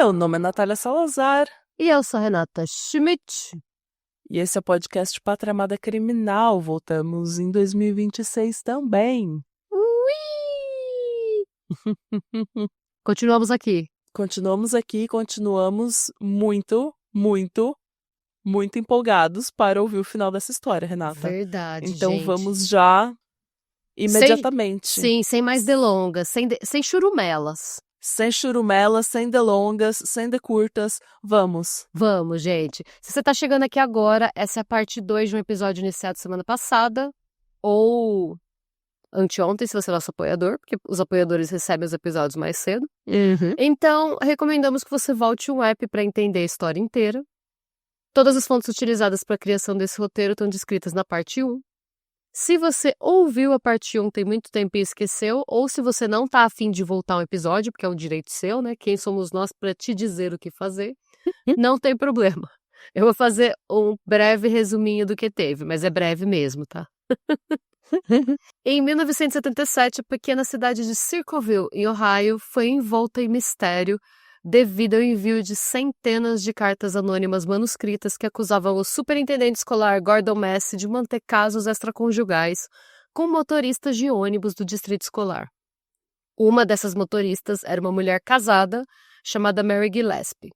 Meu nome é Natália Salazar E eu sou a Renata Schmidt. e esse é o podcast Pátria Amada Criminal. Voltamos em 2026 também. Ui! Continuamos aqui. Continuamos aqui, continuamos muito empolgados para ouvir o final dessa história, Renata. Verdade, Então gente. vamos já imediatamente. Sem mais delongas, sem churumelas. Sem churumelas, sem delongas, sem decurtas, vamos. Vamos, gente. Se você tá chegando aqui agora, essa é a parte 2 de um episódio iniciado semana passada, ou anteontem, se você é nosso apoiador, porque os apoiadores recebem os episódios mais cedo. Então, recomendamos que você volte um app para entender a história inteira. Todas as fontes utilizadas para a criação desse roteiro estão descritas na parte 1. Se você ouviu a parte 1 tem muito tempo e esqueceu, ou se você não tá afim de voltar um episódio, porque é um direito seu, né? Quem somos nós para te dizer o que fazer? Não tem problema. Eu vou fazer um breve resuminho do que teve, mas é breve mesmo, tá? Em 1977, a pequena cidade de Circleville, em Ohio, foi envolta em mistério devido ao envio de centenas de cartas anônimas manuscritas que acusavam o superintendente escolar Gordon Massey de manter casos extraconjugais com motoristas de ônibus do distrito escolar. Uma dessas motoristas era uma mulher casada chamada Mary Gillespie.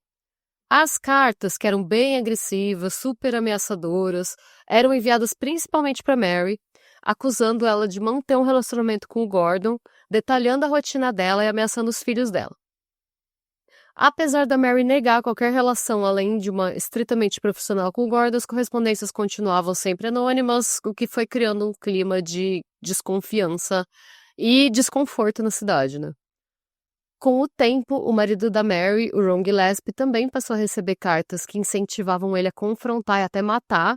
As cartas, que eram bem agressivas, super ameaçadoras, eram enviadas principalmente para Mary, acusando ela de manter um relacionamento com o Gordon, detalhando a rotina dela e ameaçando os filhos dela. Apesar da Mary negar qualquer relação além de uma estritamente profissional com o Gordon, as correspondências continuavam sempre anônimas, o que foi criando um clima de desconfiança e desconforto na cidade, né? Com o tempo, o marido da Mary, o Ron Gillespie, também passou a receber cartas que incentivavam ele a confrontar e até matar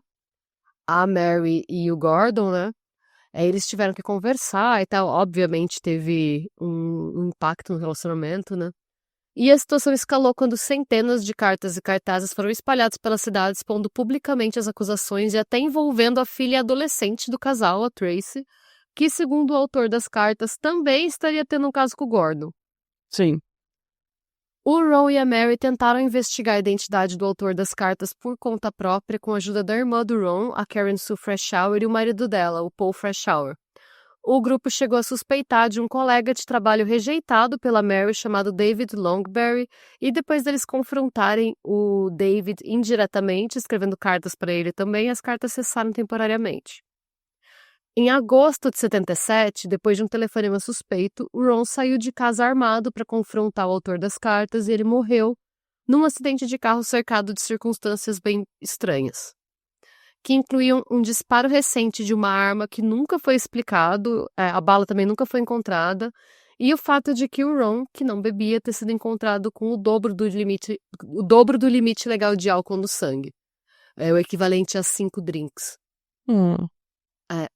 a Mary e o Gordon, né? Eles tiveram que conversar e tal, obviamente teve um impacto no relacionamento, né? E a situação escalou quando centenas de cartas e cartazes foram espalhados pela cidade, expondo publicamente as acusações e até envolvendo a filha adolescente do casal, a Tracy, que, segundo o autor das cartas, também estaria tendo um caso com o Gordon. Sim. O Ron e a Mary tentaram investigar a identidade do autor das cartas por conta própria com a ajuda da irmã do Ron, a Karen Sue Freshour, e o marido dela, o Paul Freshour. O grupo chegou a suspeitar de um colega de trabalho rejeitado pela Mary chamado David Longberry, e depois deles confrontarem o David indiretamente, escrevendo cartas para ele também, as cartas cessaram temporariamente. Em agosto de 77, depois de um telefonema suspeito, o Ron saiu de casa armado para confrontar o autor das cartas e ele morreu num acidente de carro cercado de circunstâncias bem estranhas, que incluíam um disparo recente de uma arma que nunca foi explicado, a bala também nunca foi encontrada, e o fato de que o Ron, que não bebia, ter sido encontrado com o dobro do limite legal de álcool no sangue. É o equivalente a 5 drinks.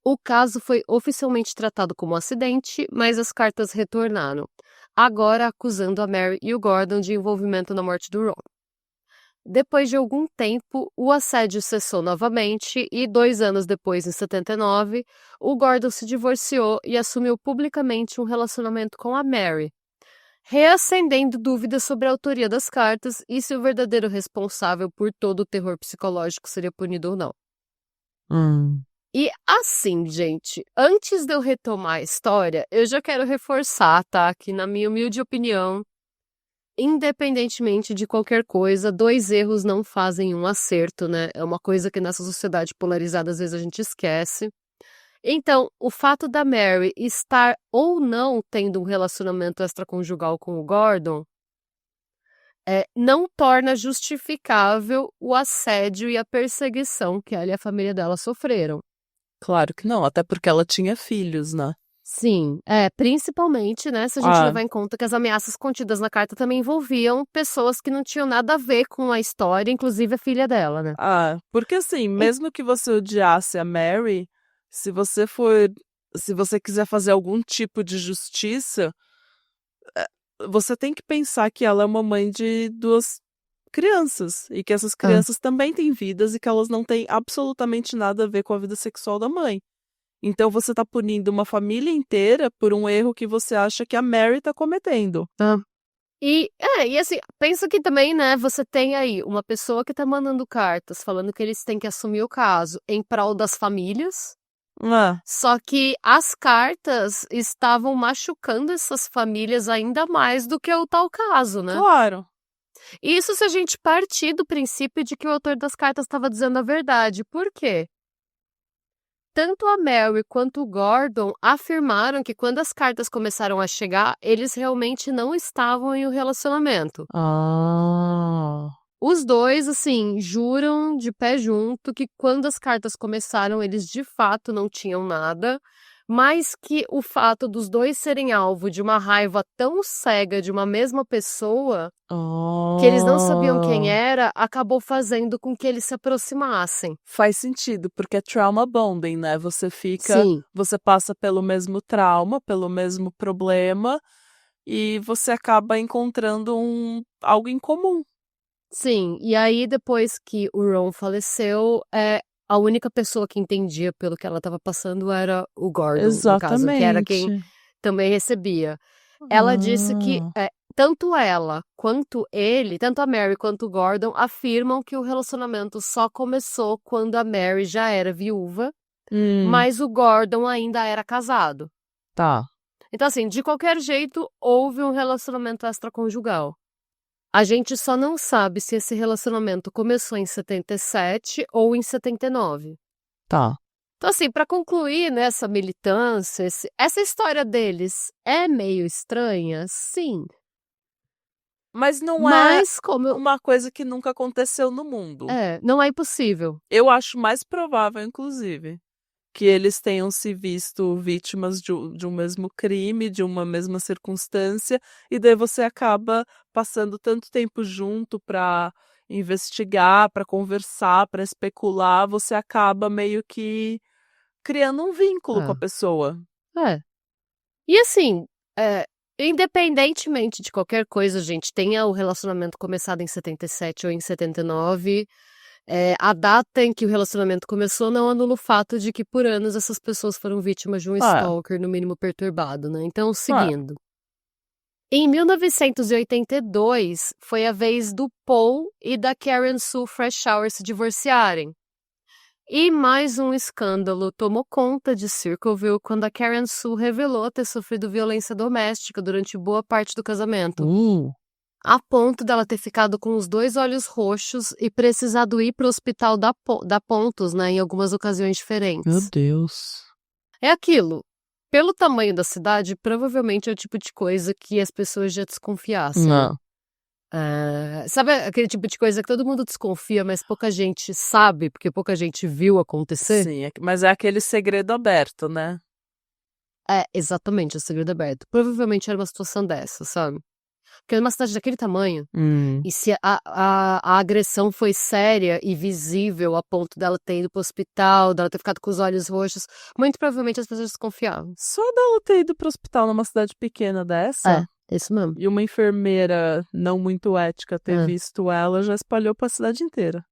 O caso foi oficialmente tratado como um acidente, mas as cartas retornaram, agora acusando a Mary e o Gordon de envolvimento na morte do Ron. Depois de algum tempo, o assédio cessou novamente e 2 anos depois, em 79, o Gordon se divorciou e assumiu publicamente um relacionamento com a Mary, reacendendo dúvidas sobre a autoria das cartas e se o verdadeiro responsável por todo o terror psicológico seria punido ou não. E assim, gente, antes de eu retomar a história, eu já quero reforçar, tá, que na minha humilde opinião, independentemente de qualquer coisa, 2 erros não fazem um acerto, né? É uma coisa que nessa sociedade polarizada às vezes a gente esquece. Então, o fato da Mary estar ou não tendo um relacionamento extraconjugal com o Gordon não torna justificável o assédio e a perseguição que ela e a família dela sofreram. Claro que não, até porque ela tinha filhos, né? Sim, principalmente, né, se a gente levar em conta que as ameaças contidas na carta também envolviam pessoas que não tinham nada a ver com a história, inclusive a filha dela, né? Porque assim, mesmo que você odiasse a Mary, se você quiser fazer algum tipo de justiça, você tem que pensar que ela é uma mãe de 2 crianças e que essas crianças também têm vidas e que elas não têm absolutamente nada a ver com a vida sexual da mãe. Então você tá punindo uma família inteira por um erro que você acha que a Mary tá cometendo. E assim, pensa que também, né, você tem aí uma pessoa que tá mandando cartas falando que eles têm que assumir o caso em prol das famílias, Ah, só que as cartas estavam machucando essas famílias ainda mais do que o tal caso, né? claro. Isso se a gente partir do princípio de que o autor das cartas estava dizendo a verdade. Por quê? Tanto a Mary quanto o Gordon afirmaram que quando as cartas começaram a chegar, eles realmente não estavam em um relacionamento. Ah. Os dois, assim, juram de pé junto que quando as cartas começaram, eles de fato não tinham nada, mas que o fato dos dois serem alvo de uma raiva tão cega de uma mesma pessoa, que eles não sabiam quem Oh. era, acabou fazendo com que eles se aproximassem. Faz sentido, porque é trauma bonding, né? Sim. Você passa pelo mesmo trauma, pelo mesmo problema, e você acaba encontrando algo em comum. Sim, e aí depois que o Ron faleceu, a única pessoa que entendia pelo que ela estava passando era o Gordon, no caso, que era quem Exatamente. também recebia. Ela disse que Ah. tanto ela quanto ele, tanto a Mary quanto o Gordon, afirmam que o relacionamento só começou quando a Mary já era viúva, Hum, mas o Gordon ainda era casado. tá. Então, assim, de qualquer jeito, houve um relacionamento extraconjugal. A gente só não sabe se esse relacionamento começou em 77 ou em 79. Tá. Então, assim, para concluir nessa militância, essa história deles é meio estranha, sim. Mas não é Mas como uma coisa que nunca aconteceu no mundo. não é impossível. Eu acho mais provável, inclusive, que eles tenham se visto vítimas de um mesmo crime, de uma mesma circunstância, e daí você acaba passando tanto tempo junto para investigar, para conversar, para especular, você acaba meio que criando um vínculo com a É, pessoa. é. E assim, independentemente de qualquer coisa, gente, tenha o relacionamento começado em 77 ou em 79, a data em que o relacionamento começou não anula o fato de que por anos essas pessoas foram vítimas de um É, stalker, no mínimo perturbado, né? Então, é. seguindo. Em 1982, foi a vez do Paul e da Karen Sue Freshour se divorciarem. E mais um escândalo tomou conta de Circleville quando a Karen Sue revelou ter sofrido violência doméstica durante boa parte do casamento, a ponto dela ter ficado com os 2 olhos roxos e precisado ir para o hospital da Pontus, né, em algumas ocasiões Meu diferentes. Deus. É aquilo. Pelo tamanho da cidade, provavelmente é o tipo de coisa que as pessoas já desconfiassem, né? Não. Sabe aquele tipo de coisa que todo mundo desconfia, mas pouca gente sabe, porque pouca gente viu acontecer? Sim, mas é aquele segredo aberto, né? É, exatamente, o segredo aberto. Provavelmente era uma situação dessa, sabe? Porque numa cidade daquele tamanho, Hum. e se a agressão foi séria e visível a ponto dela ter ido pro hospital, dela ter ficado com os olhos roxos, muito provavelmente as pessoas desconfiavam. Só dela ter ido pro hospital numa cidade pequena dessa, Isso mesmo. e uma enfermeira não muito ética ter É. visto ela, já espalhou pra cidade inteira.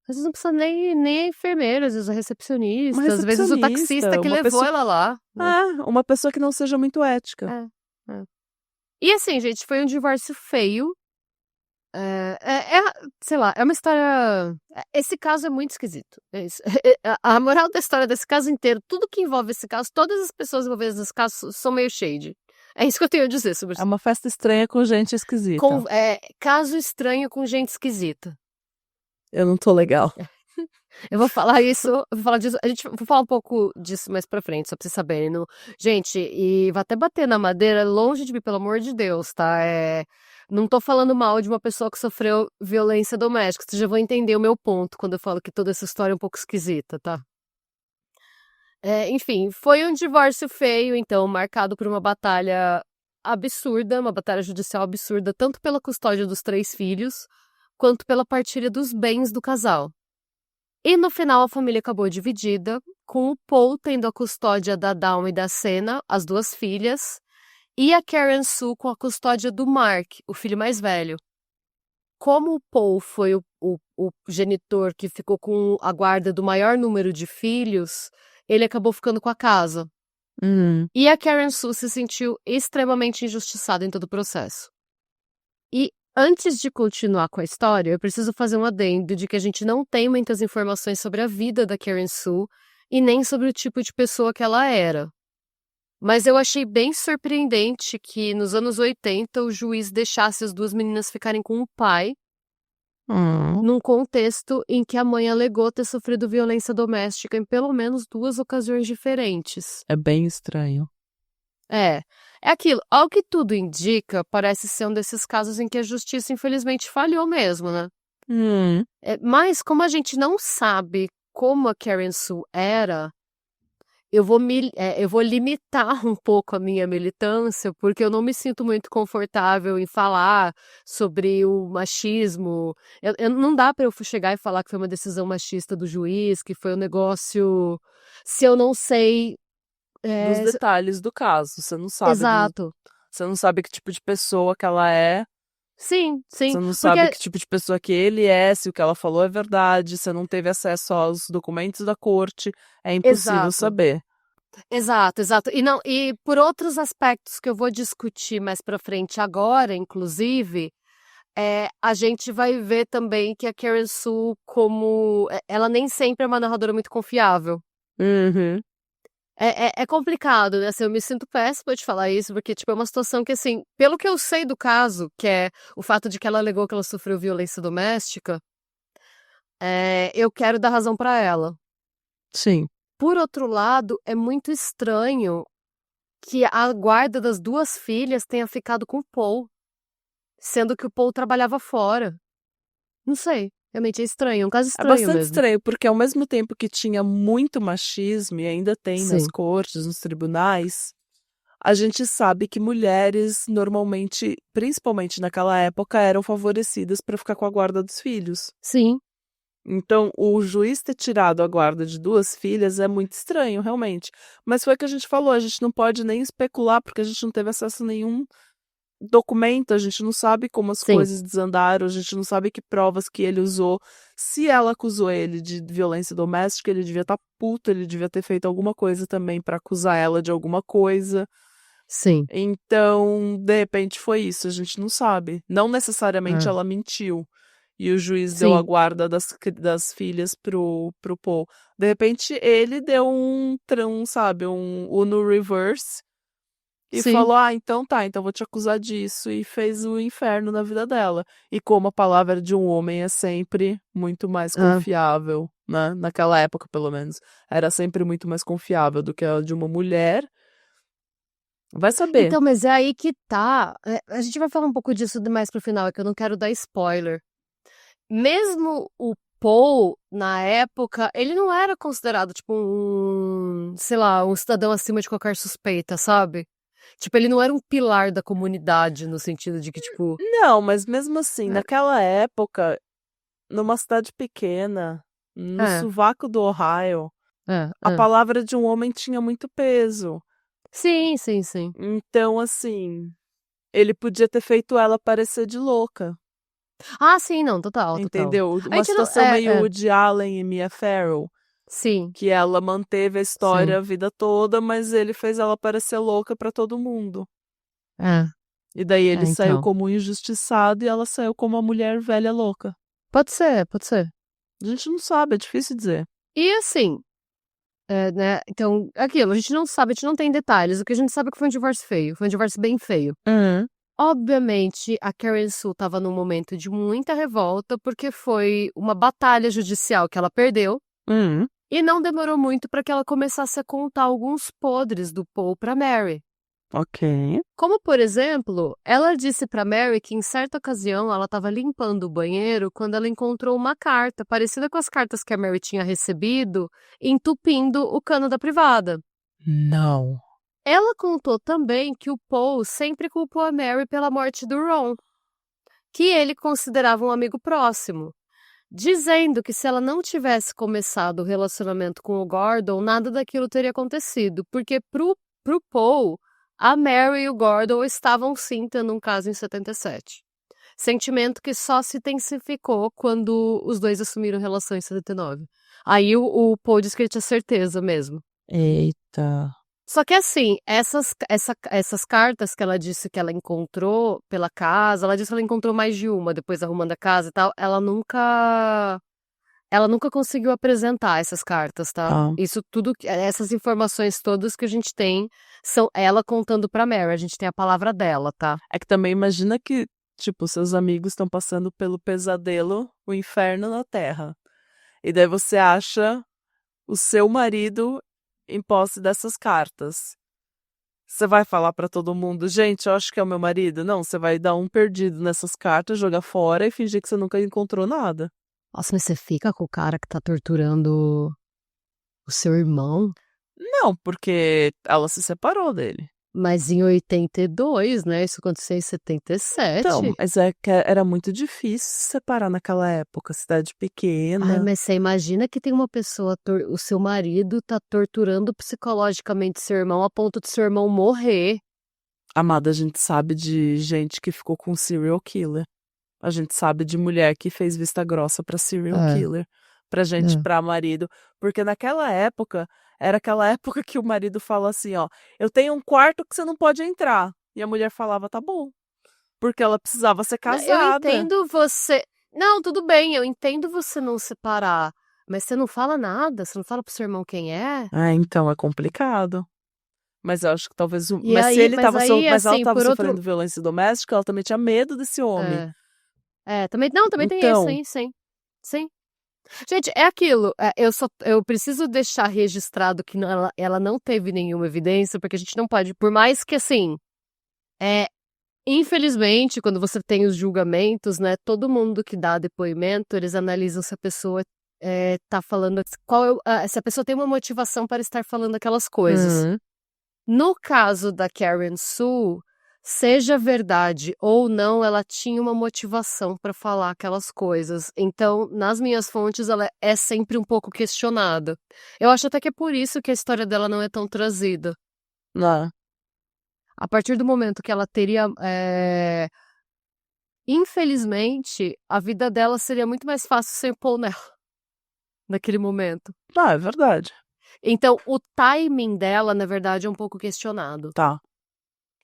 Às vezes não precisa nem a enfermeira, às vezes a Uma recepcionista, às vezes o taxista recepcionista, que uma levou pessoa. ela lá, né? Uma pessoa que não seja muito ética. É, é. E assim, gente, foi um divórcio feio. Sei lá, é uma história. Esse caso é muito esquisito. É isso. A moral da história desse caso inteiro, tudo que envolve esse caso, todas as pessoas envolvidas nesse caso são meio shady. É isso que eu tenho a dizer sobre É uma festa estranha com gente esquisita. caso estranho com gente esquisita. Eu não tô legal. Eu vou falar isso, eu vou falar disso, vou falar um pouco disso mais pra frente, só pra vocês saberem. Gente, e vai até bater na madeira, longe de mim, pelo amor de Deus, tá? Não tô falando mal de uma pessoa que sofreu violência doméstica, vocês já vão entender o meu ponto quando eu falo que toda essa história é um pouco esquisita, tá? Enfim, foi um divórcio feio, então, marcado por uma batalha absurda, uma batalha judicial absurda, tanto pela custódia dos 3 filhos, quanto pela partilha dos bens do casal. E no final a família acabou dividida, com o Paul tendo a custódia da Dawn e da Senna, as 2 filhas, e a Karen Sue com a custódia do Mark, o filho mais velho. Como o Paul foi o genitor que ficou com a guarda do maior número de filhos, ele acabou ficando com a casa. Hum. E a Karen Sue se sentiu extremamente injustiçada em todo o processo. E antes de continuar com a história, eu preciso fazer um adendo de que a gente não tem muitas informações sobre a vida da Karen Sue e nem sobre o tipo de pessoa que ela era. Mas eu achei bem surpreendente que nos anos 80 o juiz deixasse as duas meninas ficarem com o pai, num contexto em que a mãe alegou ter sofrido violência doméstica em pelo menos 2 ocasiões diferentes. É bem estranho. É aquilo, ao que tudo indica, parece ser um desses casos em que a justiça infelizmente falhou mesmo, né? Mas como a gente não sabe como a Karen Sue era, eu vou limitar um pouco a minha militância, porque eu não me sinto muito confortável em falar sobre o machismo. Não dá para eu chegar e falar que foi uma decisão machista do juiz, que foi um negócio, se eu não sei. Dos detalhes do caso, você não sabe. Exato. Você não sabe que tipo de pessoa que ela é. Sim. Você não sabe que tipo de pessoa que ele é, se o que ela falou é verdade, você não teve acesso aos documentos da corte, é impossível saber. Exato. E por outros aspectos que eu vou discutir mais pra frente agora, inclusive, a gente vai ver também que a Karen Sue, ela nem sempre é uma narradora muito confiável. É complicado, né? Assim, eu me sinto péssima de falar isso, porque, tipo, é uma situação que, assim, pelo que eu sei do caso, que é o fato de que ela alegou que ela sofreu violência doméstica, eu quero dar razão pra ela. Sim. Por outro lado, é muito estranho que a guarda das 2 filhas tenha ficado com o Paul, sendo que o Paul trabalhava fora. Não sei, realmente é estranho, é um caso É estranho bastante mesmo. estranho, porque ao mesmo tempo que tinha muito machismo, e ainda tem nas Sim. cortes, nos tribunais, a gente sabe que mulheres normalmente, principalmente naquela época, eram favorecidas para ficar com a guarda dos filhos. Sim. Então, o juiz ter tirado a guarda de 2 filhas é muito estranho, realmente. Mas foi o que a gente falou, a gente não pode nem especular, porque a gente não teve acesso a nenhum documento, a gente não sabe como as coisas desandaram, a gente não sabe que provas que ele usou. Se ela acusou ele de violência doméstica, ele devia estar puto, ele devia ter feito alguma coisa também para acusar ela de alguma coisa. Sim. Então, de repente foi isso, a gente não sabe. Não necessariamente ela mentiu. E o juiz deu a guarda das filhas pro Paul. De repente, ele deu sabe, um Uno reverse e falou, então tá, então vou te acusar disso. E fez o inferno na vida dela. E como a palavra de um homem é sempre muito mais confiável, né? Naquela época, pelo menos. Era sempre muito mais confiável do que a de uma mulher. Vai saber. Então, mas é aí que tá. A gente vai falar um pouco disso mais pro final, é que eu não quero dar spoiler. Mesmo o Paul, na época, ele não era considerado, tipo, sei lá, um cidadão acima de qualquer suspeita, sabe? Tipo, ele não era um pilar da comunidade, no sentido de que, tipo... Não, mas mesmo assim, naquela época, numa cidade pequena, no sovaco do Ohio, a palavra de um homem tinha muito peso. Sim. Então, assim, ele podia ter feito ela parecer de louca. Ah, sim, não, total. Entendeu? Uma situação meio Woody Allen e Mia Farrow. Sim. Que ela manteve a história a vida toda, mas ele fez ela parecer louca pra todo mundo. E daí ele saiu como um injustiçado e ela saiu como uma mulher velha louca. Pode ser. A gente não sabe, é difícil dizer. E assim, né, então, aquilo, a gente não sabe, a gente não tem detalhes. O que a gente sabe é que foi um divórcio feio, foi um divórcio bem feio. Obviamente, a Karen Sue estava num momento de muita revolta, porque foi uma batalha judicial que ela perdeu, e não demorou muito para que ela começasse a contar alguns podres do Paul para Mary. Ok. Como, por exemplo, ela disse para Mary que em certa ocasião ela estava limpando o banheiro quando ela encontrou uma carta parecida com as cartas que a Mary tinha recebido, entupindo o cano da privada. Não. Ela contou também que o Paul sempre culpou a Mary pela morte do Ron, que ele considerava um amigo próximo, dizendo que se ela não tivesse começado o relacionamento com o Gordon, nada daquilo teria acontecido, porque pro Paul, a Mary e o Gordon estavam sim tendo um caso em 77. Sentimento que só se intensificou quando os dois assumiram relação em 79. Aí o Paul disse que ele tinha certeza mesmo. Eita. Só que assim, essas cartas que ela disse que ela encontrou pela casa, ela disse que ela encontrou mais de uma depois arrumando a casa e tal, ela nunca conseguiu apresentar essas cartas, tá? Tá. Isso tudo, essas informações todas que a gente tem são ela contando pra Mary, a gente tem a palavra dela, tá? É que também imagina que, tipo, seus amigos estão passando pelo pesadelo, o inferno na Terra. E daí você acha o seu marido em posse dessas cartas. Você vai falar pra todo mundo, gente, eu acho que é o meu marido? Não, você vai dar um perdido nessas cartas, jogar fora e fingir que você nunca encontrou nada. Nossa, mas você fica com o cara que tá torturando o seu irmão? Não, porque ela se separou dele. Mas em 82, né? Isso aconteceu em 77. Então, mas é que era muito difícil se separar naquela época, cidade Ai, pequena. mas você imagina que tem uma pessoa, o seu marido tá torturando psicologicamente seu irmão a ponto de seu irmão morrer. Amada, a gente sabe de gente que ficou com serial killer. A gente sabe de mulher que fez vista grossa pra serial É, killer, pra gente, é. pra marido. Porque naquela época, era aquela época que o marido fala assim, ó, eu tenho um quarto que você não pode entrar. E a mulher falava, tá bom. Porque ela precisava ser Eu casada. entendo você. Não, tudo bem, eu entendo você não separar. Mas você não fala nada? Você não fala pro seu irmão quem é? Ah, então é complicado. Mas eu acho que talvez. E Mas se aí, ele mas tava. aí, Mas ela assim, tava por outro. sofrendo violência doméstica, ela também tinha medo desse homem. É, também. Não, também tem isso, Então, sim, sim. Sim. Gente, é aquilo. Eu preciso deixar registrado que ela não teve nenhuma evidência, porque a gente não pode. Por mais que, assim. É, infelizmente, quando você tem os julgamentos, né? Todo mundo que dá depoimento, eles analisam se a pessoa tá falando. Se a pessoa tem uma motivação para estar falando aquelas coisas. hum, No caso da Karen Sue, seja verdade ou não, ela tinha uma motivação para falar aquelas coisas. Então, nas minhas fontes, ela é sempre um pouco questionada. Eu acho até que é por isso que a história dela não é tão trazida. não. A partir do momento que ela teria. Infelizmente, a vida dela seria muito mais fácil sem Paul nela, naquele momento. Não, é verdade. Então, o timing dela, na verdade, é um pouco questionado. Tá.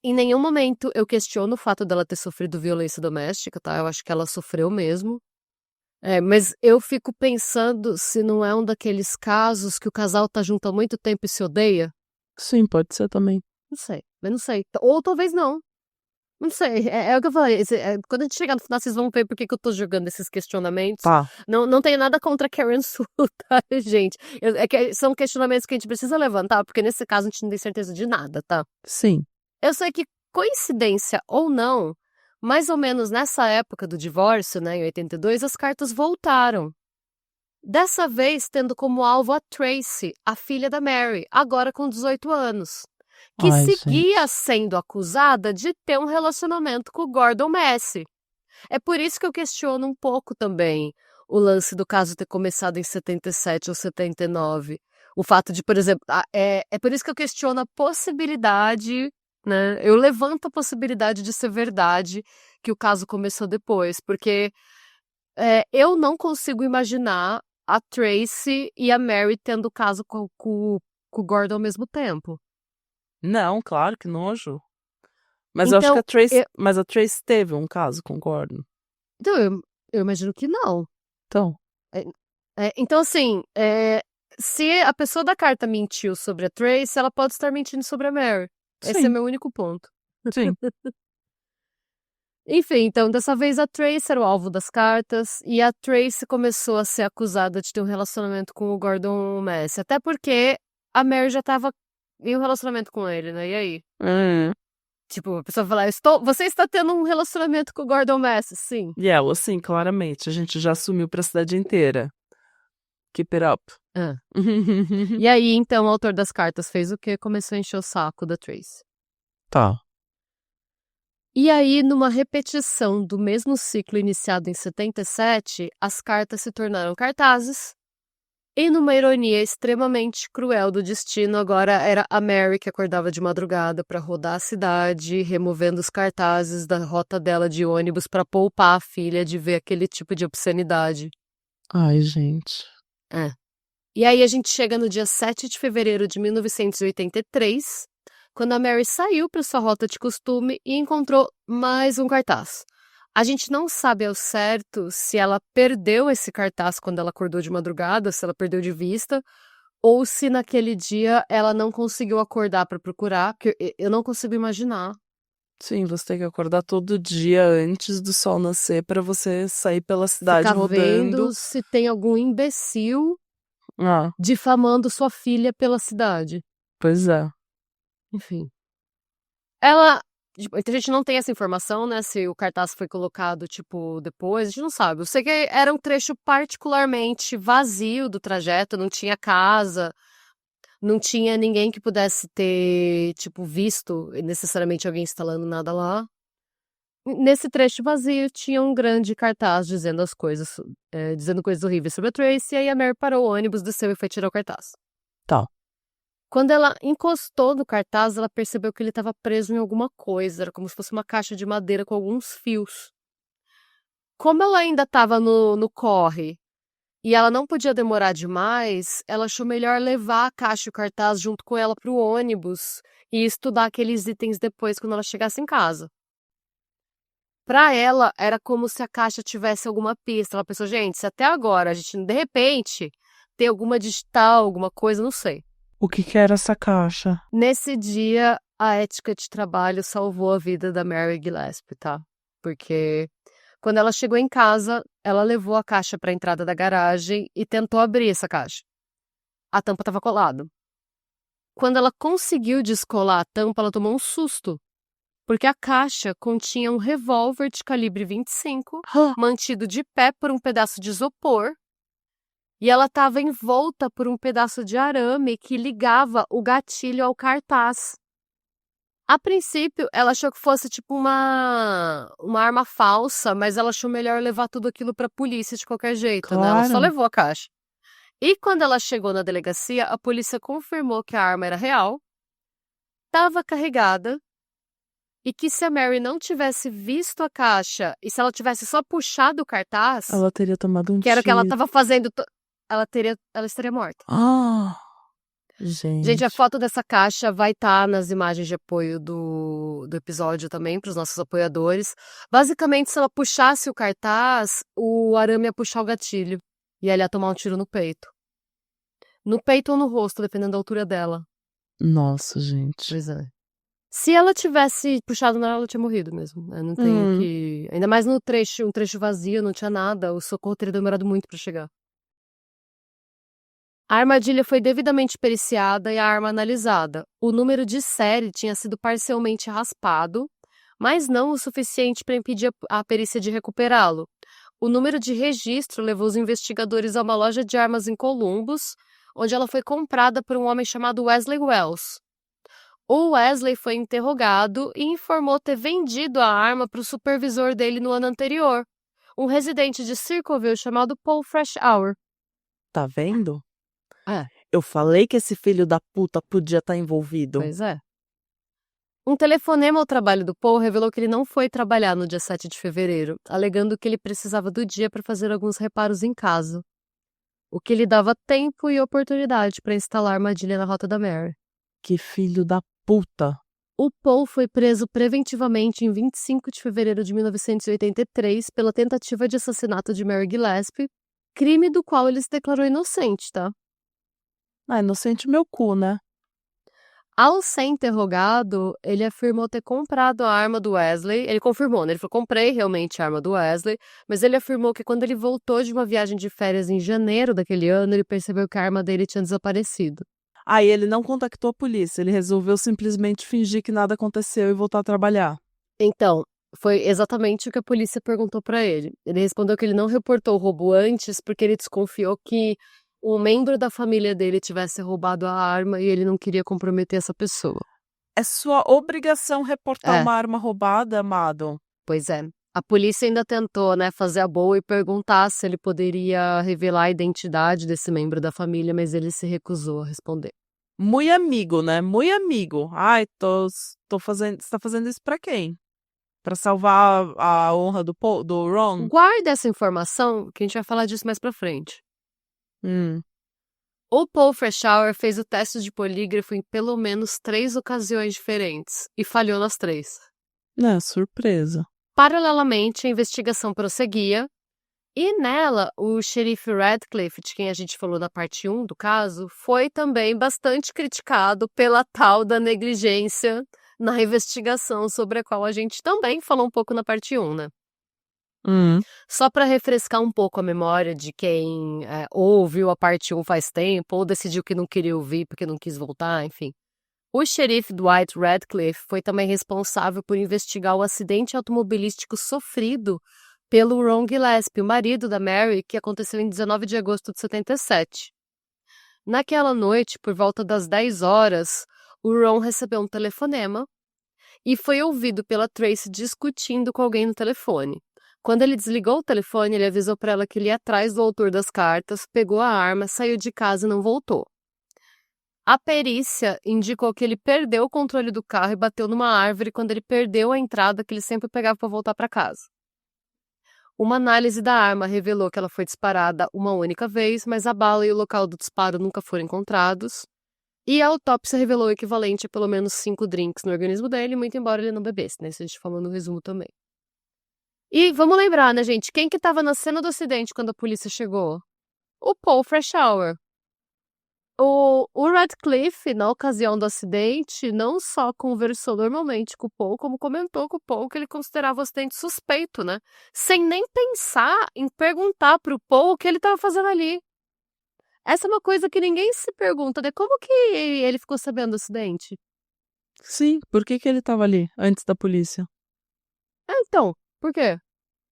Em nenhum momento eu questiono o fato dela ter sofrido violência doméstica, tá? Eu acho que ela sofreu mesmo. Mas eu fico pensando se não é um daqueles casos que o casal tá junto há muito tempo e se odeia. Sim, pode ser também. Não sei, mas não sei. Ou talvez não. Não sei, é o que eu falei. Quando a gente chegar no final, vocês vão ver por que que eu tô jogando esses questionamentos. Tá. Não tenho nada contra a Karen Sue, tá, gente? São questionamentos que a gente precisa levantar, porque nesse caso a gente não tem certeza de nada, tá? Sim. Eu sei que, coincidência ou não, mais ou menos nessa época do divórcio, né, em 82, as cartas voltaram. Dessa vez tendo como alvo a Tracy, a filha da Mary, agora com 18 anos, que Ai, seguia gente. sendo acusada de ter um relacionamento com o Gordon Massey. É por isso que eu questiono um pouco também o lance do caso ter começado em 77 ou 79. O fato de, por exemplo, é por isso que eu questiono a possibilidade, né? Eu levanto a possibilidade de ser verdade que o caso começou depois, porque eu não consigo imaginar a Tracy e a Mary tendo caso com o Gordon ao mesmo tempo. Não, claro, que nojo. Mas eu acho que Então, a Trace. Mas a Trace teve um caso com o Gordon. então eu imagino que não. Então, Então, assim, se a pessoa da carta mentiu sobre a Trace, ela pode estar mentindo sobre a Mary. Esse é sim, meu único ponto. sim. Enfim, então, dessa vez a Trace era o alvo das cartas, e a Trace começou a ser acusada de ter um relacionamento com o Gordon Massey. Até porque a Mary já tava em um relacionamento com ele, né? E aí? Hum. Tipo, a pessoa fala, você está tendo um relacionamento com o Gordon Massey? Sim. E ela, sim, claramente. A gente já assumiu pra cidade inteira. Keep it up. Ah. E aí, então, o autor das cartas fez o quê? Começou a encher o saco da Trace. Tá. E aí, numa repetição do mesmo ciclo iniciado em 77, as cartas se tornaram cartazes. E numa ironia extremamente cruel do destino, agora era a Mary que acordava de madrugada para rodar a cidade, removendo os cartazes da rota dela de ônibus para poupar a filha de ver aquele tipo de obscenidade. Ai, gente. É. E aí a gente chega no dia 7 de fevereiro de 1983, quando a Mary saiu para sua rota de costume e encontrou mais um cartaz. A gente não sabe ao certo se ela perdeu esse cartaz quando ela acordou de madrugada, se ela perdeu de vista, ou se naquele dia ela não conseguiu acordar para procurar, porque eu não consigo imaginar. Sim, você tem que acordar todo dia antes do sol nascer pra você sair pela cidade Ficar rodando. vendo se tem algum imbecil Ah, difamando sua filha pela cidade. pois é. Enfim. Ela. Tipo, a gente não tem essa informação, né? Se o cartaz foi colocado, tipo, depois, a gente não sabe. Eu sei que era um trecho particularmente vazio do trajeto, não tinha casa, não tinha ninguém que pudesse ter, tipo, visto necessariamente alguém instalando nada lá. Nesse trecho vazio tinha um grande cartaz dizendo as coisas, dizendo coisas horríveis sobre a Tracy, e aí a Mary parou o ônibus, desceu e foi tirar o cartaz. Tá. Quando ela encostou no cartaz, ela percebeu que ele estava preso em alguma coisa, era como se fosse uma caixa de madeira com alguns fios. Como ela ainda estava no corre e ela não podia demorar demais, ela achou melhor levar a caixa e o cartaz junto com ela para o ônibus e estudar aqueles itens depois quando ela chegasse em casa. Para ela, era como se a caixa tivesse alguma pista. Ela pensou, gente, se até agora a gente, de repente, tem alguma digital, alguma coisa, não sei. O que que era essa caixa? Nesse dia, a ética de trabalho salvou a vida da Mary Gillespie, tá? Porque quando ela chegou em casa, ela levou a caixa para a entrada da garagem e tentou abrir essa caixa. A tampa estava colada. Quando ela conseguiu descolar a tampa, ela tomou um susto, porque a caixa continha um revólver de calibre 25, mantido de pé por um pedaço de isopor, e ela estava envolta por um pedaço de arame que ligava o gatilho ao cartaz. A princípio, ela achou que fosse tipo uma arma falsa, mas ela achou melhor levar tudo aquilo para a polícia de qualquer jeito, né? Ela só Claro. levou a caixa. E quando ela chegou na delegacia, a polícia confirmou que a arma era real, estava carregada, e que se a Mary não tivesse visto a caixa e se ela tivesse só puxado o cartaz, Ela teria tomado um que era o que ela tiro. estava fazendo, ela estaria morta. Ah, Gente, a gente. foto dessa caixa vai estar nas imagens de apoio do episódio também, para os nossos apoiadores. Basicamente, se ela puxasse o cartaz, o arame ia puxar o gatilho. E ela ia tomar um tiro no peito. No peito ou no rosto, dependendo da altura dela. Nossa, gente. Pois é. Se ela tivesse puxado nela, ela tinha morrido mesmo. Eu não tenho que. Ainda mais no trecho, um trecho vazio, não tinha nada. O socorro teria demorado muito para chegar. A armadilha foi devidamente periciada e a arma analisada. O número de série tinha sido parcialmente raspado, mas não o suficiente para impedir a perícia de recuperá-lo. O número de registro levou os investigadores a uma loja de armas em Columbus, onde ela foi comprada por um homem chamado Wesley Wells. O Wesley foi interrogado e informou ter vendido a arma para o supervisor dele no ano anterior, um residente de Circleville chamado Paul Freshour. Tá vendo? É. Eu falei que esse filho da puta podia estar envolvido. Pois é. Um telefonema ao trabalho do Paul revelou que ele não foi trabalhar no dia 7 de fevereiro, alegando que ele precisava do dia para fazer alguns reparos em casa, o que lhe dava tempo e oportunidade para instalar a armadilha na rota da Mary. Que filho da puta. O Paul foi preso preventivamente em 25 de fevereiro de 1983 pela tentativa de assassinato de Mary Gillespie, crime do qual ele se declarou inocente, tá? Ah, inocente meu cu, né? Ao ser interrogado, ele afirmou ter comprado a arma do Wesley. Ele confirmou, né? Ele falou, comprei realmente a arma do Wesley, mas ele afirmou que quando ele voltou de uma viagem de férias em janeiro daquele ano, ele percebeu que a arma dele tinha desaparecido. Aí ele não contactou a polícia, ele resolveu simplesmente fingir que nada aconteceu e voltar a trabalhar. Então, foi exatamente o que a polícia perguntou para ele. Ele respondeu que ele não reportou o roubo antes porque ele desconfiou que um membro da família dele tivesse roubado a arma e ele não queria comprometer essa pessoa. É sua obrigação reportar É. uma arma roubada, amado. Pois é. A polícia ainda tentou, né, fazer a boa e perguntar se ele poderia revelar a identidade desse membro da família, mas ele se recusou a responder. Muito amigo, né? Muito amigo. Ai, tô fazendo. Você tá fazendo isso pra quem? Pra salvar a honra do Ron? Guarda essa informação, que a gente vai falar disso mais pra frente. O Paul Freshour fez o teste de polígrafo em pelo menos 3 ocasiões diferentes e falhou nas 3. Surpresa. Paralelamente, a investigação prosseguia e nela o xerife Radcliffe, de quem a gente falou na parte 1 do caso, foi também bastante criticado pela tal da negligência na investigação sobre a qual a gente também falou um pouco na parte 1, né? Só para refrescar um pouco a memória de quem ouviu a parte 1 faz tempo ou decidiu que não queria ouvir porque não quis voltar, enfim. O xerife Dwight Radcliffe foi também responsável por investigar o acidente automobilístico sofrido pelo Ron Gillespie, o marido da Mary, que aconteceu em 19 de agosto de 77. Naquela noite, por volta das 10 horas, o Ron recebeu um telefonema e foi ouvido pela Tracy discutindo com alguém no telefone. Quando ele desligou o telefone, ele avisou para ela que ele ia atrás do autor das cartas, pegou a arma, saiu de casa e não voltou. A perícia indicou que ele perdeu o controle do carro e bateu numa árvore quando ele perdeu a entrada que ele sempre pegava para voltar para casa. Uma análise da arma revelou que ela foi disparada uma única vez, mas a bala e o local do disparo nunca foram encontrados. E a autópsia revelou o equivalente a pelo menos 5 drinks no organismo dele, muito embora ele não bebesse, né? Isso a gente falou no resumo também. E vamos lembrar, né, gente? Quem que estava na cena do acidente quando a polícia chegou? O Paul Freshour. O Radcliffe, na ocasião do acidente, não só conversou normalmente com o Paul, como comentou com o Paul que ele considerava o acidente suspeito, né? Sem nem pensar em perguntar pro Paul o que ele estava fazendo ali. Essa é uma coisa que ninguém se pergunta, né? Como que ele ficou sabendo do acidente? Sim, por que ele estava ali antes da polícia? Então, por quê?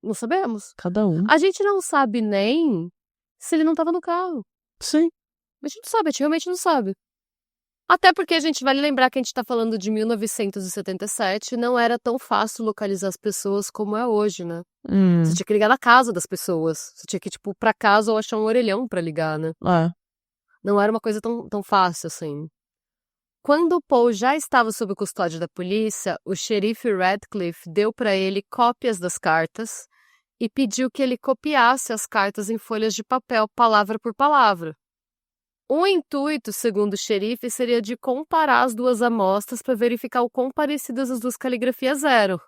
Não sabemos. Cada um. A gente não sabe nem se ele não estava no carro. Sim. A gente não sabe, a gente realmente não sabe. Até porque a gente vale lembrar que a gente está falando de 1977, não era tão fácil localizar as pessoas como é hoje, né? Você tinha que ligar na casa das pessoas. Você tinha que ir, tipo, pra casa ou achar um orelhão pra ligar, né? Não era uma coisa tão fácil assim. Quando o Paul já estava sob custódia da polícia, o xerife Radcliffe deu para ele cópias das cartas e pediu que ele copiasse as cartas em folhas de papel, palavra por palavra. O intuito, segundo o xerife, seria de comparar as duas amostras para verificar o quão parecidas as duas caligrafias eram.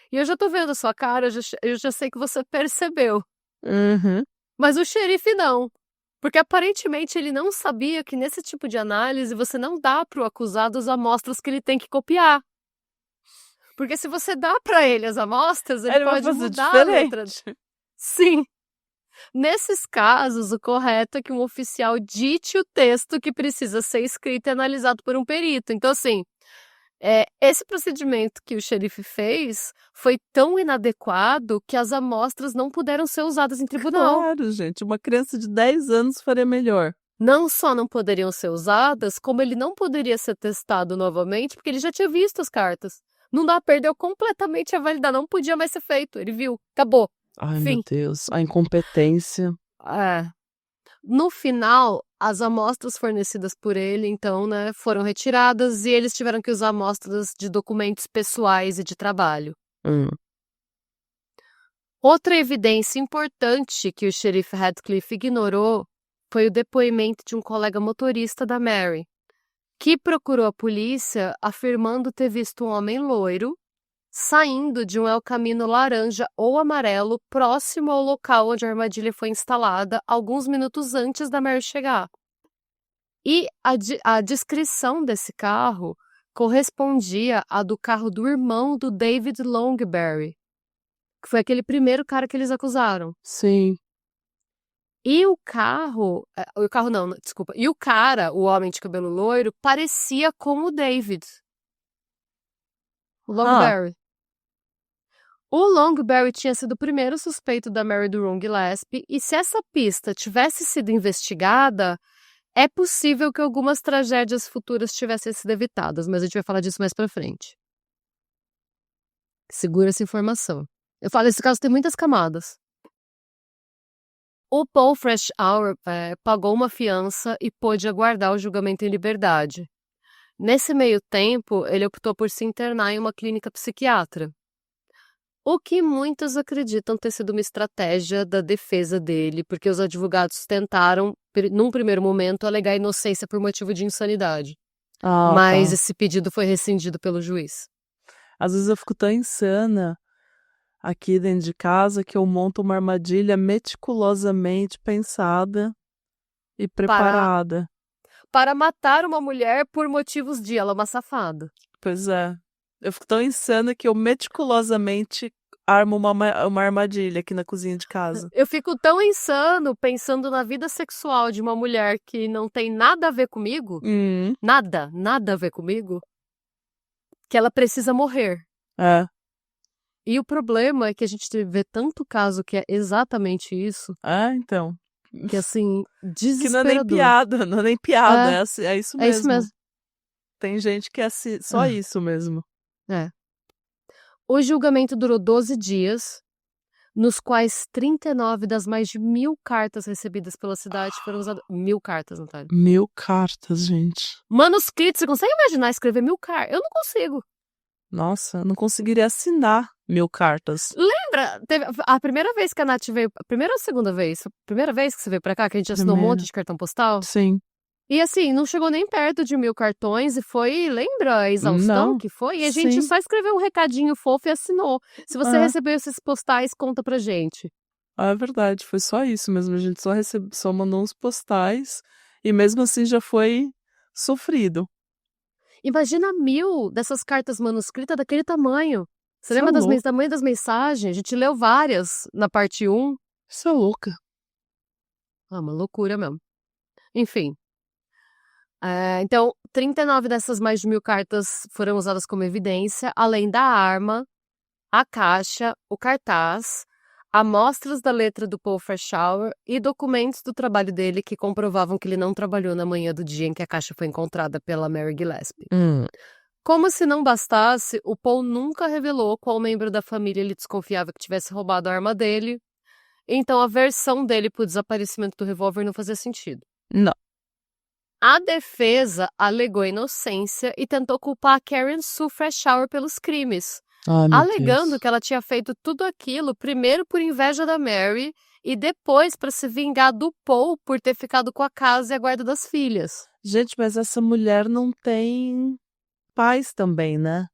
E eu já tô vendo a sua cara, eu já sei que você percebeu. Mas o xerife não. Porque aparentemente ele não sabia que nesse tipo de análise você não dá para o acusado as amostras que ele tem que copiar. Porque se você dá para ele as amostras, ele pode mudar a letra. Sim. Nesses casos, o correto é que um oficial dite o texto que precisa ser escrito e analisado por um perito. Então, assim, esse procedimento que o xerife fez foi tão inadequado que as amostras não puderam ser usadas em tribunal. Claro, gente. Uma criança de 10 anos faria melhor. Não só não poderiam ser usadas, como ele não poderia ser testado novamente, porque ele já tinha visto as cartas. Não dá, perdeu completamente a validade, não podia mais ser feito. Ele viu, acabou. Ai, meu Deus, a incompetência. No final, as amostras fornecidas por ele, então, né, foram retiradas e eles tiveram que usar amostras de documentos pessoais e de trabalho. Outra evidência importante que o xerife Radcliffe ignorou foi o depoimento de um colega motorista da Mary, que procurou a polícia afirmando ter visto um homem loiro saindo de um El Camino laranja ou amarelo próximo ao local onde a armadilha foi instalada alguns minutos antes da Mary chegar. E a descrição desse carro correspondia à do carro do irmão do David Longberry, que foi aquele primeiro cara que eles acusaram. Sim. E o carro não, desculpa. E o cara, o homem de cabelo loiro, parecia com o David. O Longberry. O Longberry tinha sido o primeiro suspeito da Mary do Ron Gillespie, e se essa pista tivesse sido investigada, é possível que algumas tragédias futuras tivessem sido evitadas, mas a gente vai falar disso mais pra frente. Segura essa informação. Eu falo, esse caso tem muitas camadas. O Paul Freshour pagou uma fiança e pôde aguardar o julgamento em liberdade. Nesse meio tempo, ele optou por se internar em uma clínica psiquiatra. O que muitos acreditam ter sido uma estratégia da defesa dele, porque os advogados tentaram num primeiro momento, alegar inocência por motivo de insanidade. tá. Mas esse pedido foi rescindido pelo juiz. Às vezes eu fico tão insana aqui dentro de casa que eu monto uma armadilha meticulosamente pensada e preparada. Para matar uma mulher por motivos de ela é uma safada. Pois é. Eu fico tão insana que eu meticulosamente armo uma armadilha aqui na cozinha de casa. Eu fico tão insano pensando na vida sexual de uma mulher que não tem nada a ver comigo, nada a ver comigo, que ela precisa morrer. É. E o problema é que a gente vê tanto caso que é exatamente isso, Então. que assim, Que não é nem desesperador. piada, não é nem piada, é isso É mesmo. isso mesmo. Tem gente que é só isso mesmo. É. O julgamento durou 12 dias, nos quais 39 das mais de 1.000 cartas recebidas pela cidade foram usadas. 1.000 cartas, Natália. 1.000 cartas, gente. Manuscritos, você consegue imaginar escrever 1.000 cartas? Eu não consigo. Nossa, eu não conseguiria assinar 1.000 cartas. Lembra? Teve a primeira vez que a Nath veio. A primeira ou a segunda vez? A primeira vez que você veio pra cá, que a gente assinou um monte de cartão postal? Sim. E assim, não chegou nem perto de 1.000 cartões e foi, lembra a exaustão Não. que foi? E a gente Sim. só escreveu um recadinho fofo e assinou. Se você recebeu esses postais, conta pra gente. É verdade, foi só isso mesmo. A gente só mandou uns postais e mesmo assim já foi sofrido. Imagina 1.000 dessas cartas manuscritas daquele tamanho. Você Isso lembra é louco. tamanho das mensagens? A gente leu várias na parte 1. Isso é louca. Uma loucura mesmo. Enfim. Então, 39 dessas mais de 1.000 cartas foram usadas como evidência, além da arma, a caixa, o cartaz, amostras da letra do Paul Freshour e documentos do trabalho dele que comprovavam que ele não trabalhou na manhã do dia em que a caixa foi encontrada pela Mary Gillespie. Como se não bastasse, o Paul nunca revelou qual membro da família ele desconfiava que tivesse roubado a arma dele, então a versão dele pro desaparecimento do revólver não fazia sentido. Não. A defesa alegou inocência e tentou culpar a Karen Sue Freshour pelos crimes, alegando que ela tinha feito tudo aquilo primeiro por inveja da Mary e depois para se vingar do Paul por ter ficado com a casa e a guarda das filhas. Gente, mas essa mulher não tem paz também, né?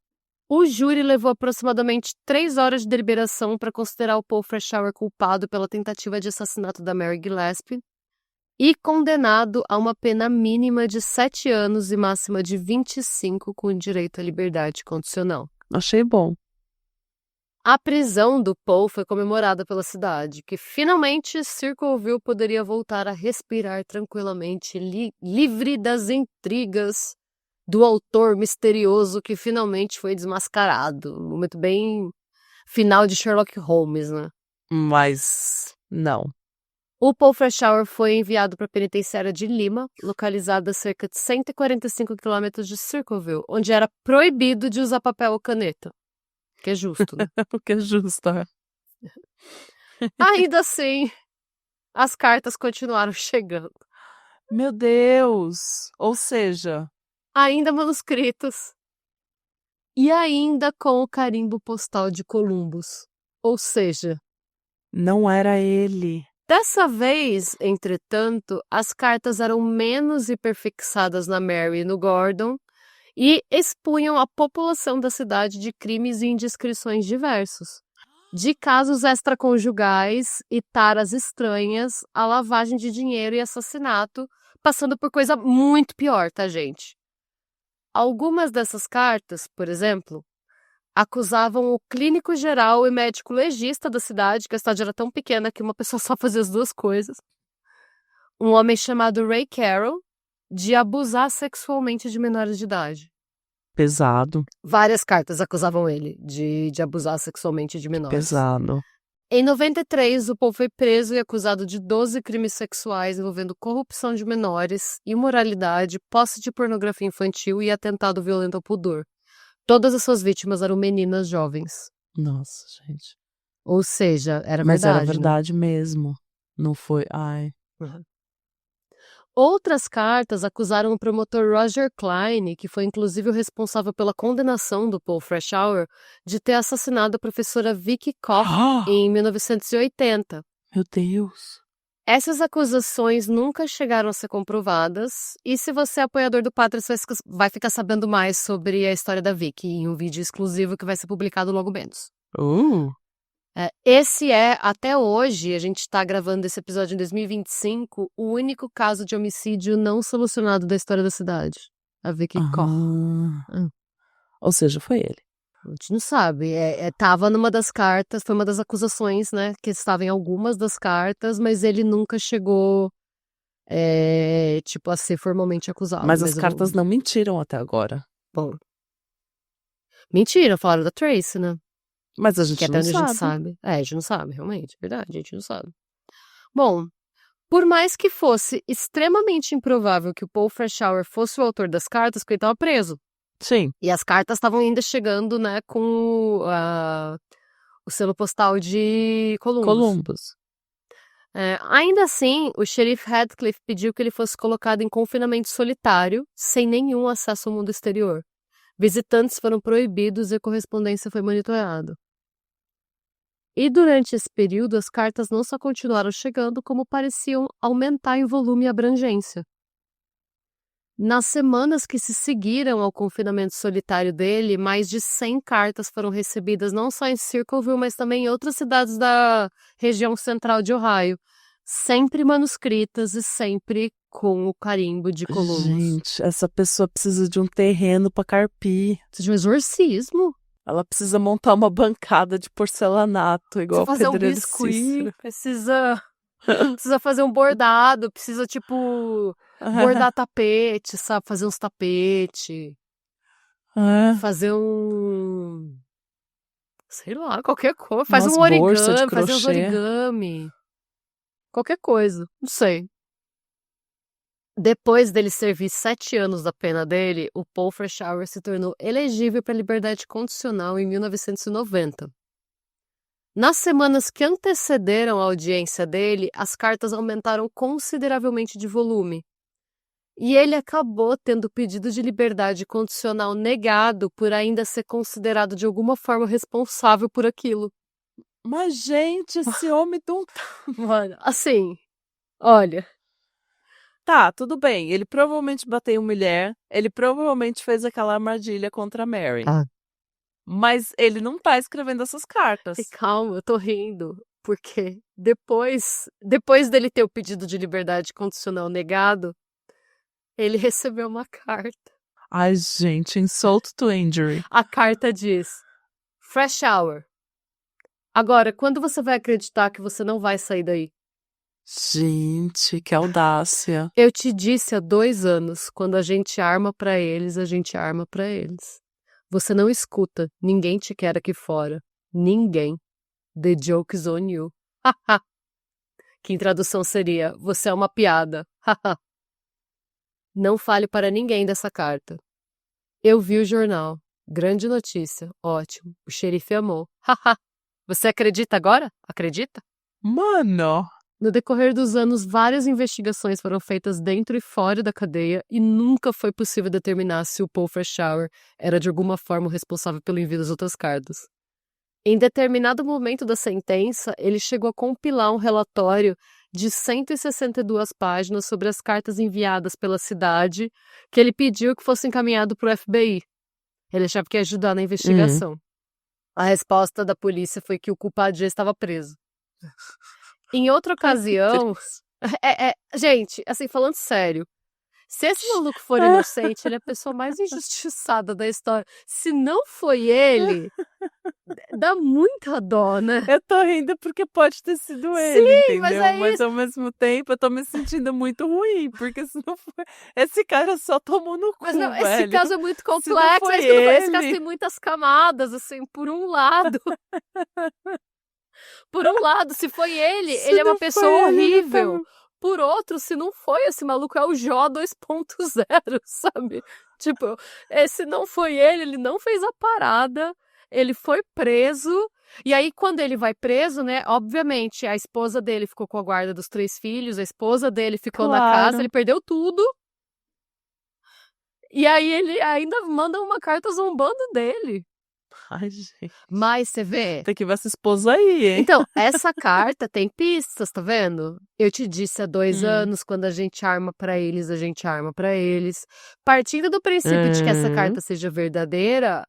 O júri levou aproximadamente 3 horas de deliberação para considerar o Paul Freshour culpado pela tentativa de assassinato da Mary Gillespie e condenado a uma pena mínima de 7 anos e máxima de 25 com direito à liberdade condicional. Achei bom. A prisão do Paul foi comemorada pela cidade, que finalmente Circleville poderia voltar a respirar tranquilamente, livre das intrigas do autor misterioso que finalmente foi desmascarado. Um momento bem final de Sherlock Holmes, né? Mas não. O Paul Freshour foi enviado para a penitenciária de Lima, localizada a cerca de 145 quilômetros de Circleville, onde era proibido de usar papel ou caneta. Que é justo, né? O que é justo, é. Ainda assim, as cartas continuaram chegando. Meu Deus! Ou seja, ainda manuscritos. E ainda com o carimbo postal de Columbus. Ou seja, não era ele. Dessa vez, entretanto, as cartas eram menos hiperfixadas na Mary e no Gordon e expunham a população da cidade de crimes e indiscrições diversos, de casos extraconjugais e taras estranhas, a lavagem de dinheiro e assassinato, passando por coisa muito pior, tá, gente? Algumas dessas cartas, por exemplo, acusavam o clínico geral e médico legista da cidade, que a cidade era tão pequena que uma pessoa só fazia as duas coisas, um homem chamado Ray Carroll, de abusar sexualmente de menores de idade. Pesado. Várias cartas acusavam ele de abusar sexualmente de menores. Pesado. Em 93, o Paul foi preso e acusado de 12 crimes sexuais envolvendo corrupção de menores, imoralidade, posse de pornografia infantil e atentado violento ao pudor. Todas as suas vítimas eram meninas jovens. Nossa, gente. Ou seja, era Mas verdade. era verdade mesmo. Não foi. Ai. Uhum. Outras cartas acusaram o promotor Roger Klein, que foi inclusive o responsável pela condenação do Paul Freshour, de ter assassinado a professora Vicky Koch em 1980. Meu Deus. Essas acusações nunca chegaram a ser comprovadas, e se você é apoiador do Patreon, você vai ficar sabendo mais sobre a história da Vicky em um vídeo exclusivo que vai ser publicado logo menos. Esse é, até hoje, a gente tá gravando esse episódio em 2025, o único caso de homicídio não solucionado da história da cidade. A Vicky Koch. Ou seja, foi ele. A gente não sabe. Tava numa das cartas, foi uma das acusações, né? Que estava em algumas das cartas, mas ele nunca chegou, tipo, a ser formalmente acusado. Mas as cartas não mentiram até agora. Bom. Mentira, falaram da Tracy, né? Mas a gente Que até não onde sabe. a gente sabe. A gente não sabe, realmente. Verdade, a gente não sabe. Bom, por mais que fosse extremamente improvável que o Paul Freshour fosse o autor das cartas, porque ele estava preso. Sim. E as cartas estavam ainda chegando, né, com o selo postal de Columbus. Ainda assim, o xerife Radcliffe pediu que ele fosse colocado em confinamento solitário, sem nenhum acesso ao mundo exterior. Visitantes foram proibidos e a correspondência foi monitorada. E durante esse período, as cartas não só continuaram chegando, como pareciam aumentar em volume e abrangência. Nas semanas que se seguiram ao confinamento solitário dele, mais de 100 cartas foram recebidas não só em Circleville, mas também em outras cidades da região central de Ohio. Sempre manuscritas e sempre com o carimbo de Columbus. Gente, essa pessoa precisa de um terreno pra carpir. Precisa de um exorcismo. Ela precisa montar uma bancada de porcelanato, igual precisa o fazer um pedreiro biscuit, Cícero. precisa fazer um bordado, precisa, tipo, bordar tapete, sabe? Fazer uns tapetes. Fazer um... sei lá, qualquer coisa. Faz um origami, fazer uns origami. Qualquer coisa, não sei. Depois dele servir 7 anos da pena dele, o Paul Freshour se tornou elegível para liberdade condicional em 1990. Nas semanas que antecederam a audiência dele, as cartas aumentaram consideravelmente de volume. E ele acabou tendo o pedido de liberdade condicional negado por ainda ser considerado de alguma forma responsável por aquilo. Mas, gente, esse homem não tá... Mano, assim, olha... Tá, tudo bem. Ele provavelmente bateu em mulher. Ele provavelmente fez aquela armadilha contra a Mary. Mas ele não tá escrevendo essas cartas. E calma, eu tô rindo. Porque depois dele ter o pedido de liberdade condicional negado, ele recebeu uma carta. Ai, gente, insult to injury. A carta diz: Freshour. Agora, quando você vai acreditar que você não vai sair daí? Gente, que audácia. Eu te disse há 2 anos, quando a gente arma pra eles, a gente arma pra eles. Você não escuta, ninguém te quer aqui fora. Ninguém. The joke's on you. Haha. Que em tradução seria, você é uma piada. Haha. Não fale para ninguém dessa carta. Eu vi o jornal. Grande notícia. Ótimo. O xerife amou. Haha. Você acredita agora? Acredita? Mano! No decorrer dos anos, várias investigações foram feitas dentro e fora da cadeia e nunca foi possível determinar se o Paul Freshour era de alguma forma o responsável pelo envio das outras cartas. Em determinado momento da sentença, ele chegou a compilar um relatório de 162 páginas sobre as cartas enviadas pela cidade que ele pediu que fosse encaminhado para o FBI. Ele achava que ia ajudar na investigação. A resposta da polícia foi que o culpado já estava preso. Em outra ocasião... gente, assim, falando sério, se esse maluco for inocente, ele é a pessoa mais injustiçada da história. Se não foi ele, dá muita dó, né? Eu tô rindo porque pode ter sido ele, entendeu? Mas ao mesmo tempo eu tô me sentindo muito ruim, porque se não foi... Esse cara só tomou no cu, não, velho. esse caso é muito complexo, esse caso tem muitas camadas, assim, por um lado... Por um lado, se foi ele, ele é uma pessoa horrível. Por outro, se não foi, esse maluco é o Jó 2.0, sabe? Tipo, se não foi ele não fez a parada, ele foi preso. E aí, quando ele vai preso, né, obviamente, a esposa dele ficou com a guarda dos 3 filhos, a esposa dele ficou na casa, ele perdeu tudo. E aí, ele ainda manda uma carta zombando dele. Ai, gente. Mas você vê. Tem que ver essa esposa aí, hein? Então, essa carta tem pistas, tá vendo? Eu te disse há 2 anos, quando a gente arma pra eles, a gente arma pra eles. Partindo do princípio de que essa carta seja verdadeira,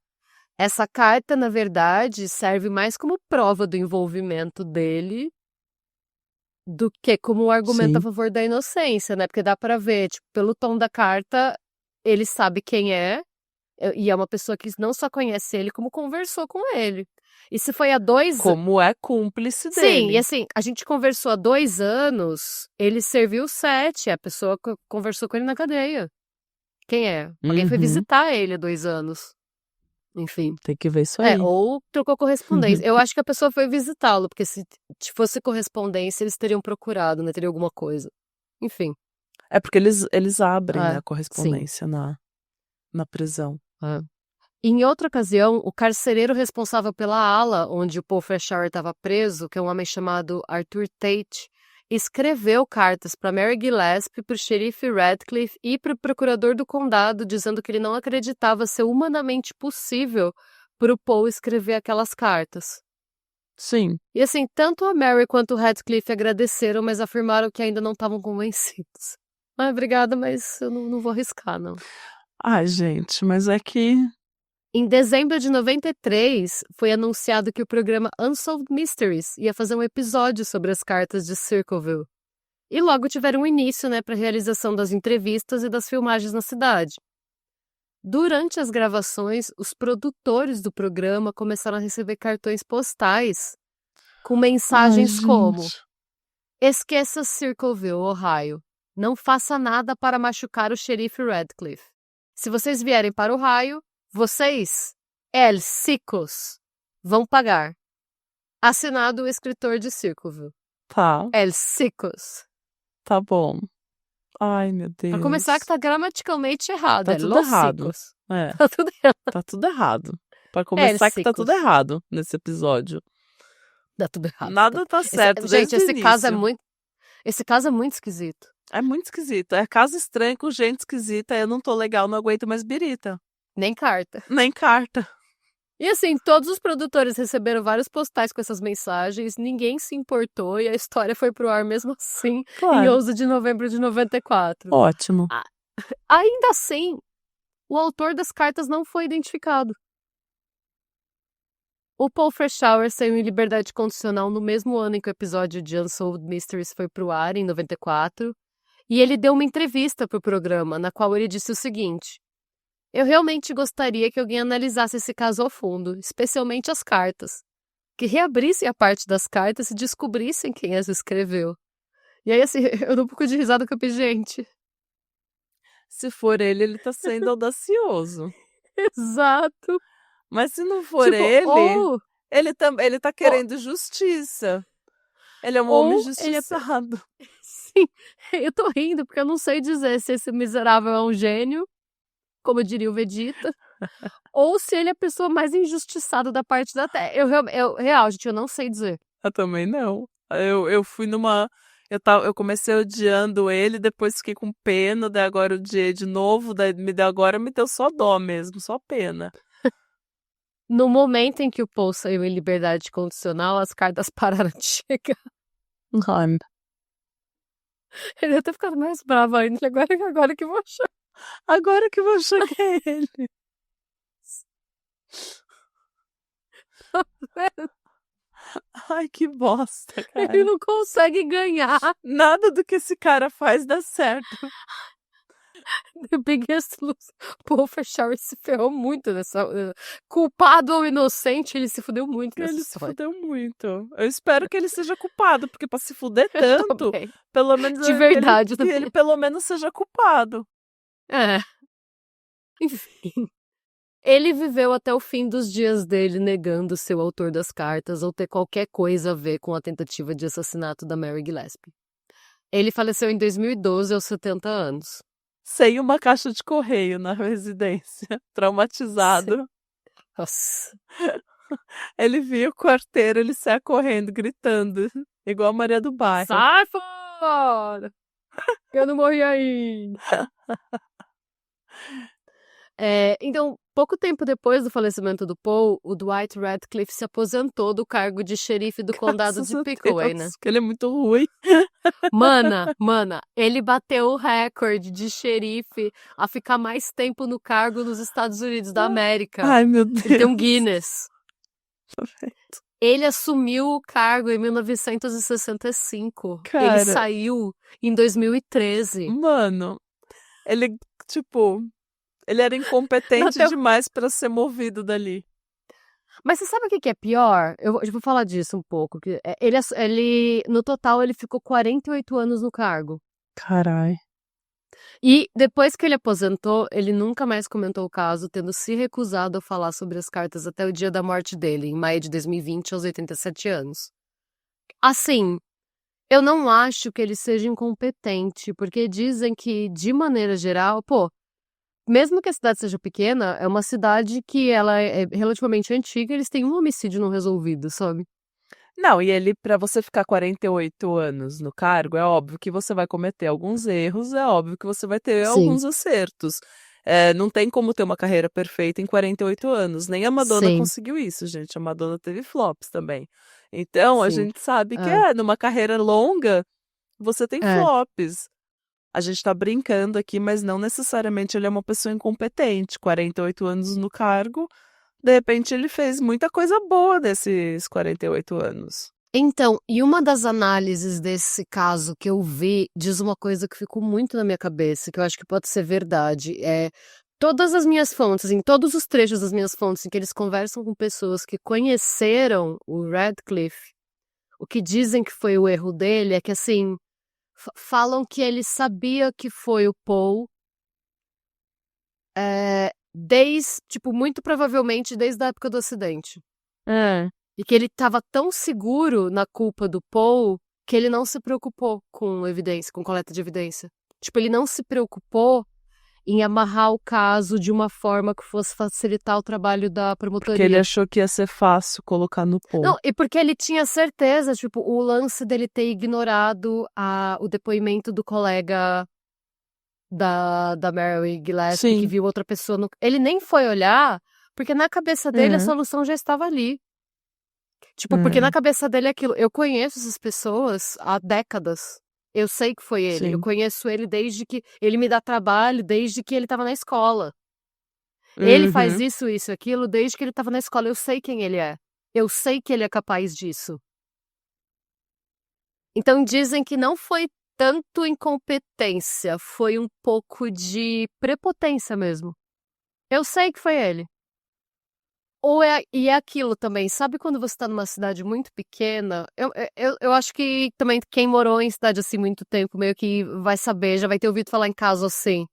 essa carta, na verdade, serve mais como prova do envolvimento dele do que como argumento a Sim. favor da inocência, né? Porque dá pra ver, tipo, pelo tom da carta, ele sabe quem é, e é uma pessoa que não só conhece ele, como conversou com ele. E se foi há 2 anos. Como é cúmplice Sim, dele. e assim, a gente conversou há 2 anos, ele serviu 7, a pessoa conversou com ele na cadeia. Quem é? Alguém foi Uhum. visitar ele há 2 anos. Enfim. Tem que ver isso aí. Ou trocou correspondência. Eu acho que a pessoa foi visitá-lo, porque se fosse correspondência, eles teriam procurado, né? Teria alguma coisa. Enfim. É porque eles abrem, né, É, a correspondência na prisão. É. Em outra ocasião, o carcereiro responsável pela ala onde o Paul Freshour estava preso, que é um homem chamado Arthur Tate, escreveu cartas para Mary Gillespie, para o xerife Radcliffe e para o procurador do condado, dizendo que ele não acreditava ser humanamente possível para o Paul escrever aquelas cartas. Sim. E assim, tanto a Mary quanto o Radcliffe agradeceram, mas afirmaram que ainda não estavam convencidos. Obrigada, mas eu não vou arriscar, não. Ai, gente, mas é que... Em dezembro de 93, foi anunciado que o programa Unsolved Mysteries ia fazer um episódio sobre as cartas de Circleville. E logo tiveram início, né, para a realização das entrevistas e das filmagens na cidade. Durante as gravações, os produtores do programa começaram a receber cartões postais com mensagens como: esqueça Circleville, Ohio. Não faça nada para machucar o xerife Radcliffe. Se vocês vierem para Ohio, vocês, El Sicos, vão pagar. Assinado o escritor de Circleville. Tá. El Sicos. Tá bom. Ai, meu Deus. Pra começar que tá gramaticalmente errado. Tá é tudo Los errado. Sicos. É. Tá tudo errado. Tá tudo errado. Pra começar que tá tudo Sicos. errado nesse episódio. Tá tudo errado. Nada tá certo Gente, desde o esse caso é início. muito... Esse caso é muito esquisito. É muito esquisito. É caso estranho com gente esquisita. Eu não tô legal, não aguento mais birita. Nem carta. Nem carta. E assim, todos os produtores receberam vários postais com essas mensagens, ninguém se importou e a história foi pro ar mesmo assim, em Claro. 11 de novembro de 94. Ótimo. Ainda assim, o autor das cartas não foi identificado. O Paul Freshour saiu em liberdade condicional no mesmo ano em que o episódio de Unsolved Mysteries foi pro ar, em 94, e ele deu uma entrevista pro programa, na qual ele disse o seguinte: eu realmente gostaria que alguém analisasse esse caso ao fundo, especialmente as cartas. Que reabrissem a parte das cartas e descobrissem quem as escreveu. E aí, assim, eu dou um pouco de risada com a gente. Se for ele tá sendo audacioso. Exato. Mas se não for ele tá querendo justiça. Ele é um homem justiçado. Sim, eu tô rindo porque eu não sei dizer se esse miserável é um gênio, como diria o Vegeta, ou se ele é a pessoa mais injustiçada da parte da Terra. Real, gente, eu não sei dizer. Eu também não. Eu fui numa... Eu comecei odiando ele, depois fiquei com pena, daí agora odiei de novo, daí me deu só dó mesmo, só pena. No momento em que o Paul saiu em liberdade condicional, as cartas pararam de chegar. Ele até ficado mais bravo ainda, agora que vou achar. Agora que vou achar que é ele. Ai, que bosta, cara. Ele não consegue ganhar. Nada do que esse cara faz dá certo. The Biggest Loser. Paul Freshour se ferrou muito nessa... culpado ou inocente, ele se fudeu muito nessa história. Ele se fudeu muito. Eu espero que ele seja culpado, porque pra se fuder tanto, pelo menos... De verdade. Que ele pelo menos seja culpado. É. Enfim. Ele viveu até o fim dos dias dele negando ser o autor das cartas ou ter qualquer coisa a ver com a tentativa de assassinato da Mary Gillespie. Ele faleceu em 2012 aos 70 anos. Sem uma caixa de correio na residência. Traumatizado. Nossa. Ele viu o quarteiro, ele sai correndo, gritando. Igual a Maria do Bairro. Sai fora! Eu não morri ainda. Então, pouco tempo depois do falecimento do Paul, o Dwight Radcliffe se aposentou do cargo de xerife do condado Graças de a Pickaway, né? Deus, que ele é muito ruim. Mana, ele bateu o recorde de xerife a ficar mais tempo no cargo nos Estados Unidos da América. Ai, meu Ele tem um Deus. Guinness. Perfeito. Ele assumiu o cargo em 1965. Ele Cara, saiu em 2013. mano, ele, tipo, ele era incompetente Até- demais pra ser movido dali. Mas você sabe o que é pior? Eu vou falar disso um pouco. Ele, no total, ele ficou 48 anos no cargo. Carai. E depois que ele aposentou, ele nunca mais comentou o caso, tendo se recusado a falar sobre as cartas até o dia da morte dele, em maio de 2020, aos 87 anos. Assim, eu não acho que ele seja incompetente, porque dizem que, de maneira geral, mesmo que a cidade seja pequena, é uma cidade que ela é relativamente antiga, eles têm um homicídio não resolvido, sabe? Não, e ele, pra você ficar 48 anos no cargo, é óbvio que você vai cometer alguns erros, é óbvio que você vai ter Sim. alguns acertos. Não tem como ter uma carreira perfeita em 48 anos. Nem a Madonna Sim. conseguiu isso, gente. A Madonna teve flops também. Então, a Sim. gente sabe que numa carreira longa, você tem flops. A gente tá brincando aqui, mas não necessariamente ele é uma pessoa incompetente. 48 anos no cargo, de repente ele fez muita coisa boa nesses 48 anos. Então, e uma das análises desse caso que eu vi diz uma coisa que ficou muito na minha cabeça, que eu acho que pode ser verdade. Todas as minhas fontes, em todos os trechos das minhas fontes, em que eles conversam com pessoas que conheceram o Radcliffe, o que dizem que foi o erro dele é que, assim, falam que ele sabia que foi o Paul, muito provavelmente desde a época do acidente. E que ele estava tão seguro na culpa do Paul que ele não se preocupou com evidência, com coleta de evidência. Tipo, ele não se preocupou em amarrar o caso de uma forma que fosse facilitar o trabalho da promotoria. Porque ele achou que ia ser fácil colocar no Paul. Não, e porque ele tinha certeza, tipo, o lance dele ter ignorado o depoimento do colega da Mary Gillespie, que Sim. viu outra pessoa no... Ele nem foi olhar, porque na cabeça dele a Uhum. solução já estava ali. Tipo, porque na cabeça dele é aquilo. Eu conheço essas pessoas há décadas. Eu sei que foi ele. Sim. Eu conheço ele desde que... Ele me dá trabalho desde que ele estava na escola. Ele faz Uhum. isso, aquilo, desde que ele estava na escola. Eu sei quem ele é. Eu sei que ele é capaz disso. Então dizem que não foi tanto incompetência, foi um pouco de prepotência mesmo. Eu sei que foi ele. E é aquilo também, sabe quando você tá numa cidade muito pequena? Eu acho que também quem morou em cidade assim muito tempo meio que vai saber, já vai ter ouvido falar em caso assim.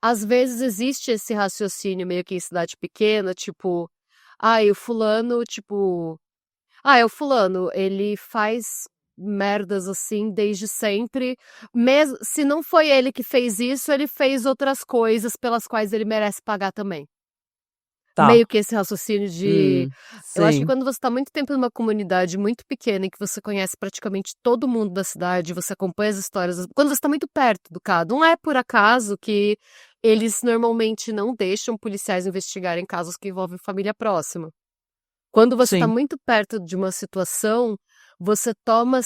Às vezes existe esse raciocínio meio que em cidade pequena, tipo, o fulano, tipo, é o fulano, ele faz merdas assim desde sempre, mesmo se não foi ele que fez isso, ele fez outras coisas pelas quais ele merece pagar também. Tá. Meio que esse raciocínio de... Eu acho que Sim. quando você tá muito tempo numa comunidade muito pequena e que você conhece praticamente todo mundo da cidade, você acompanha as histórias, quando você tá muito perto do caso, não é por acaso que eles normalmente não deixam policiais investigarem casos que envolvem família próxima. Quando você tá Sim. muito perto de uma situação, você toma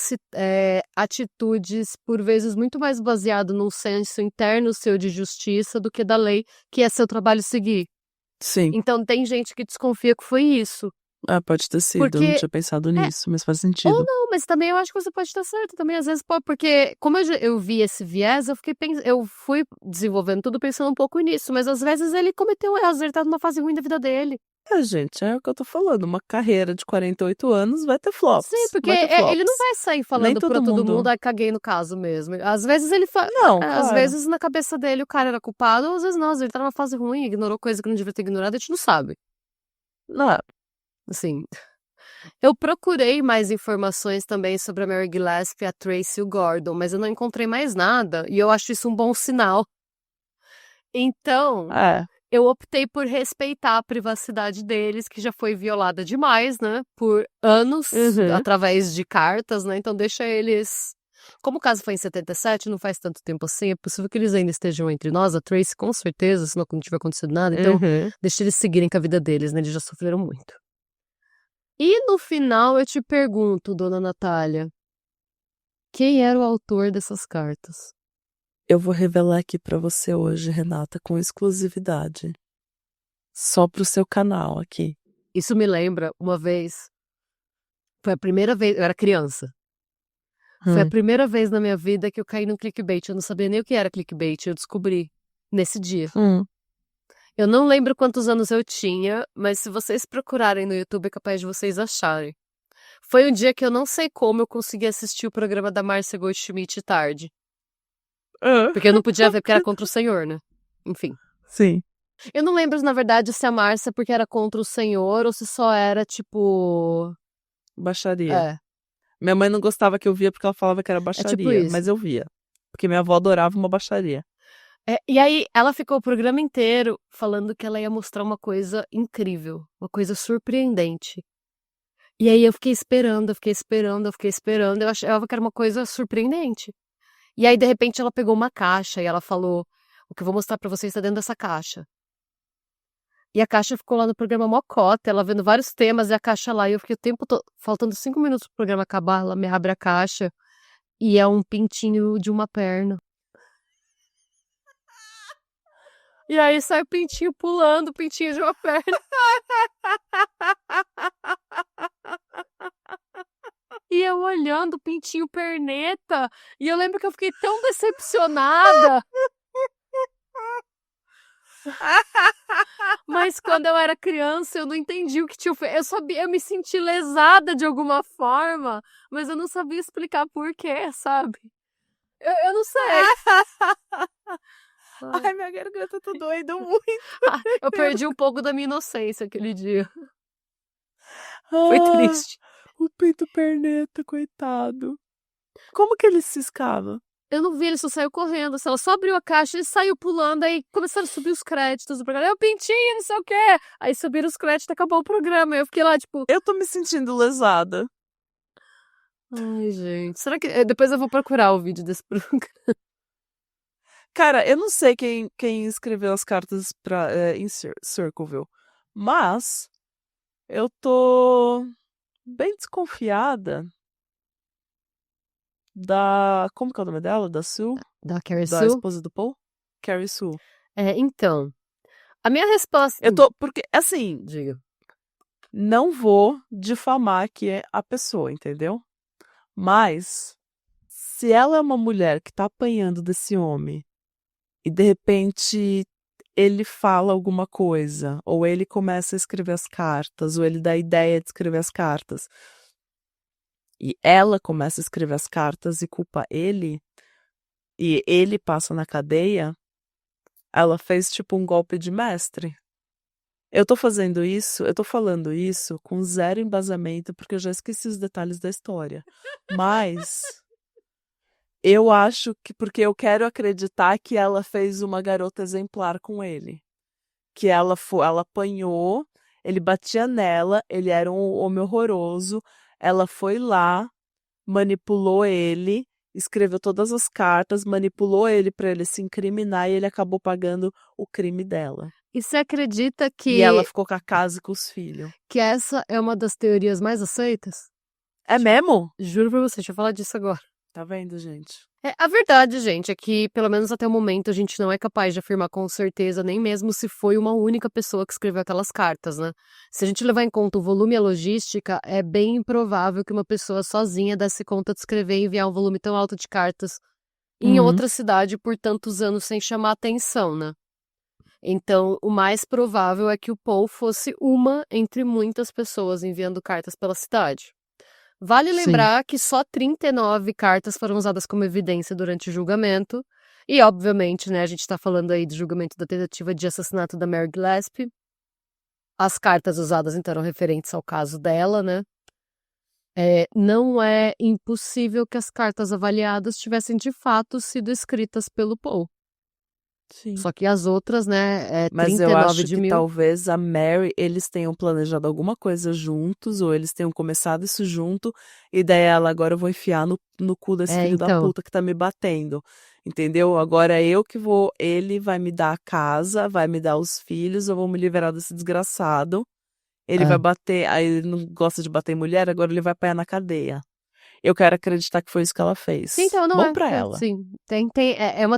atitudes, por vezes, muito mais baseado num senso interno seu de justiça do que da lei, que é seu trabalho seguir. Sim. Então tem gente que desconfia que foi isso. Pode ter sido. Eu não Porque tinha pensado nisso, mas faz Ou sentido. não, mas também eu acho que você pode estar certo também, às vezes pode, porque como eu vi esse viés, eu fui desenvolvendo tudo pensando um pouco nisso, mas às vezes ele cometeu erros, ele tá numa fase ruim da vida dele. Gente, é o que eu tô falando. Uma carreira de 48 anos vai ter flops. Sim, porque Vai ter flops. ele não vai sair Nem falando todo pra todo mundo. mundo, caguei no caso mesmo. Às vezes ele Não, às claro. vezes na cabeça dele o cara era culpado, ou às vezes não, às vezes ele tá numa fase ruim, ignorou coisa que não devia ter ignorado, a gente não sabe. Não. Assim, eu procurei mais informações também sobre a Mary Gillespie e a Tracy Gordon, mas eu não encontrei mais nada, e eu acho isso um bom sinal. Então, eu optei por respeitar a privacidade deles, que já foi violada demais, né, por anos, através de cartas, né, então deixa eles Como o caso foi em 77, não faz tanto tempo assim, é possível que eles ainda estejam entre nós, a Tracy com certeza, se não tiver acontecido nada, então deixa eles seguirem com a vida deles, né, eles já sofreram muito. E no final eu te pergunto, dona Natália, quem era o autor dessas cartas? Eu vou revelar aqui pra você hoje, Renata, com exclusividade. Só pro seu canal aqui. Isso me lembra uma vez, foi a primeira vez, eu era criança, foi a primeira vez na minha vida que eu caí num clickbait, eu não sabia nem o que era clickbait, eu descobri nesse dia. Eu não lembro quantos anos eu tinha, mas se vocês procurarem no YouTube é capaz de vocês acharem. Foi um dia que eu não sei como eu consegui assistir o programa da Márcia Goldschmidt tarde. Porque eu não podia ver porque era contra o senhor, né? Enfim. Sim. Eu não lembro, na verdade, se a Márcia porque era contra o senhor ou se só era, tipo... Baixaria. É. Minha mãe não gostava que eu via porque ela falava que era É baixaria, tipo isso. mas eu via. Porque minha avó adorava uma baixaria. E aí, ela ficou o programa inteiro falando que ela ia mostrar uma coisa incrível, uma coisa surpreendente. E aí eu fiquei esperando, eu achava que era uma coisa surpreendente. E aí, de repente, ela pegou uma caixa e ela falou, o que eu vou mostrar pra vocês está dentro dessa caixa. E a caixa ficou lá no programa mocota, ela vendo vários temas e a caixa lá, e eu fiquei o tempo todo, faltando 5 minutos pro programa acabar, ela me abre a caixa e é um pintinho de uma perna. E aí sai o pintinho pulando, o pintinho de uma perna. E eu olhando o pintinho perneta, e eu lembro que eu fiquei tão decepcionada. Mas quando eu era criança, eu não entendi o que tinha feito. Eu me senti lesada de alguma forma, mas eu não sabia explicar por quê, sabe? Eu não sei. Ai, minha garganta tá doendo muito. Eu perdi um pouco da minha inocência aquele dia. Foi triste. O Pinto Perneta, coitado. Como que ele se ciscava? Eu não vi, ele só saiu correndo. Ela só abriu a caixa e saiu pulando. Aí começaram a subir os créditos do programa. É o pintinho, não sei o quê. Aí subiram os créditos e acabou o programa. Eu fiquei lá, tipo. Eu tô me sentindo lesada. Ai, gente. Será que. Depois eu vou procurar o vídeo desse programa. Cara, eu não sei quem escreveu as cartas em Circleville, mas eu tô bem desconfiada da. Como que é o nome dela? Da Sue? Da Carrie Da Sue? esposa do Paul? Carrie Sue. Então. A minha resposta. Eu tô. Porque, assim, Diga. não vou difamar aqui a pessoa, entendeu? Mas, se ela é uma mulher que tá apanhando desse homem e de repente ele fala alguma coisa, ou ele começa a escrever as cartas, ou ele dá a ideia de escrever as cartas, e ela começa a escrever as cartas e culpa ele, e ele passa na cadeia, ela fez tipo um golpe de mestre. Eu tô falando isso com zero embasamento, porque eu já esqueci os detalhes da história. Mas eu acho que, porque eu quero acreditar que ela fez uma garota exemplar com ele. Que ela apanhou, ele batia nela, ele era um homem horroroso, ela foi lá, manipulou ele, escreveu todas as cartas, manipulou ele para ele se incriminar e ele acabou pagando o crime dela. E você acredita que. E ela ficou com a casa e com os filhos. Que essa é uma das teorias mais aceitas? É mesmo? Juro pra você, deixa eu falar disso agora. Tá vendo, gente? A verdade, gente, é que, pelo menos até o momento, a gente não é capaz de afirmar com certeza, nem mesmo se foi uma única pessoa que escreveu aquelas cartas, né? Se a gente levar em conta o volume e a logística, é bem improvável que uma pessoa sozinha desse conta de escrever e enviar um volume tão alto de cartas em outra cidade por tantos anos sem chamar atenção, né? Então, o mais provável é que o Paul fosse uma entre muitas pessoas enviando cartas pela cidade. Vale lembrar que só 39 cartas foram usadas como evidência durante o julgamento. E, obviamente, né, a gente tá falando aí do julgamento da tentativa de assassinato da Mary Gillespie. As cartas usadas, então, eram referentes ao caso dela, né? Não é impossível que as cartas avaliadas tivessem, de fato, sido escritas pelo Paul. Sim. Só que as outras, né, é Mas eu 39 acho de que mil. talvez a Mary, eles tenham planejado alguma coisa juntos, ou eles tenham começado isso junto, e daí ela, agora eu vou enfiar no cu desse É, filho da então. puta que tá me batendo. Entendeu? Agora é eu que vou, ele vai me dar a casa, vai me dar os filhos, eu vou me livrar desse desgraçado. Ele vai É. bater, aí ele não gosta de bater em mulher, agora ele vai apanhar na cadeia. Eu quero acreditar que foi isso que ela Sim, fez. então, não Bom é. pra É, ela. sim.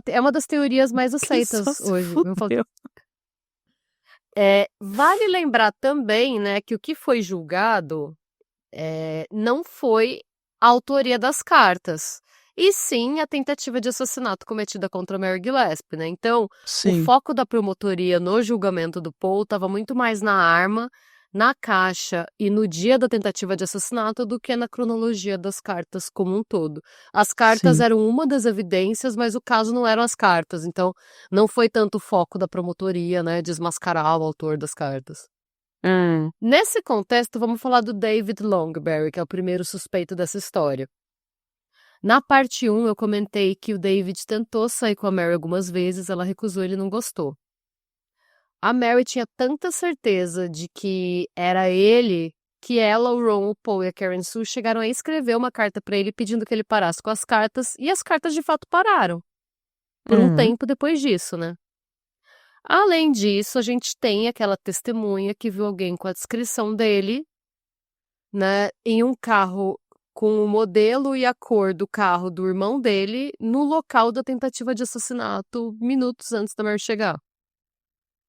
É uma das teorias mais Quem só aceitas se hoje. Eu falo, fudeu. vale lembrar também, né, que o que foi julgado não foi a autoria das cartas, e sim a tentativa de assassinato cometida contra Mary Gillespie, né? Então, o Sim, foco da promotoria no julgamento do Paul estava muito mais na arma, na caixa e no dia da tentativa de assassinato do que na cronologia das cartas como um todo. As cartas sim. eram uma das evidências, mas o caso não eram as cartas, então não foi tanto o foco da promotoria, né, desmascarar o autor das cartas. Hum, Nesse contexto, vamos falar do David Longberry, que é o primeiro suspeito dessa história. Na parte 1, eu comentei que o David tentou sair com a Mary algumas vezes, ela recusou, ele não gostou. A Mary tinha tanta certeza de que era ele que ela, o Ron, o Paul e a Karen Sue chegaram a escrever uma carta para ele pedindo que ele parasse com as cartas, e as cartas de fato pararam. Por um hum, tempo depois disso, né? Além disso, a gente tem aquela testemunha que viu alguém com a descrição dele, né, em um carro com o modelo e a cor do carro do irmão dele no local da tentativa de assassinato minutos antes da Mary chegar.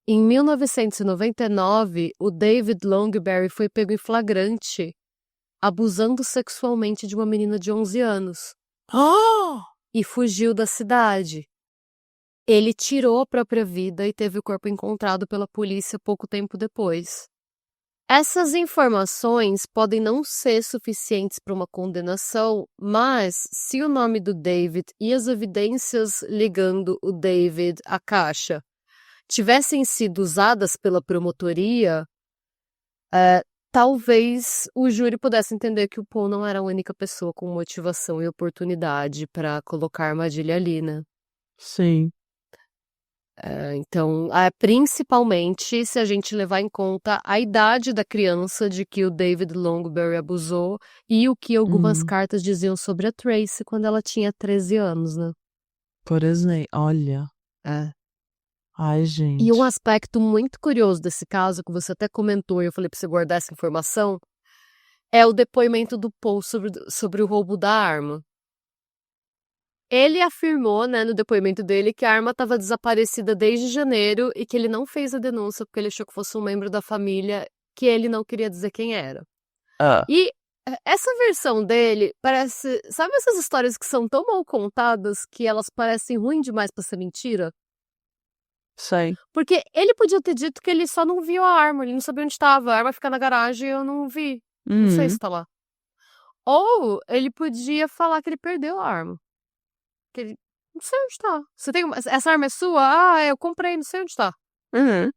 Em 1999, o David Longberry foi pego em flagrante abusando sexualmente de uma menina de 11 anos Ah! e fugiu da cidade. Ele tirou a própria vida e teve o corpo encontrado pela polícia pouco tempo depois. Essas informações podem não ser suficientes para uma condenação, mas se o nome do David e as evidências ligando o David à caixa tivessem sido usadas pela promotoria, talvez o júri pudesse entender que o Paul não era a única pessoa com motivação e oportunidade para colocar a armadilha ali, né? Sim. Então, principalmente se a gente levar em conta a idade da criança de que o David Longberry abusou e o que algumas Hum. cartas diziam sobre a Tracy quando ela tinha 13 anos, né? Por exemplo, olha. É. Ai, E um gente. aspecto muito curioso desse caso, que você até comentou e eu falei pra você guardar essa informação, é o depoimento do Paul sobre o roubo da arma. Ele afirmou, né, no depoimento dele, que a arma estava desaparecida desde janeiro e que ele não fez a denúncia porque ele achou que fosse um membro da família que ele não queria dizer quem era. Ah, E essa versão dele parece. Sabe essas histórias que são tão mal contadas que elas parecem ruim demais pra ser mentira? sei. Porque ele podia ter dito que ele só não viu a arma, ele não sabia onde estava. A arma fica na garagem e eu não vi. Não sei se tá lá. Ou ele podia falar que ele perdeu a arma. Que ele não sei onde tá. Você tem essa arma é sua? Ah, eu comprei, não sei onde tá. Uhum.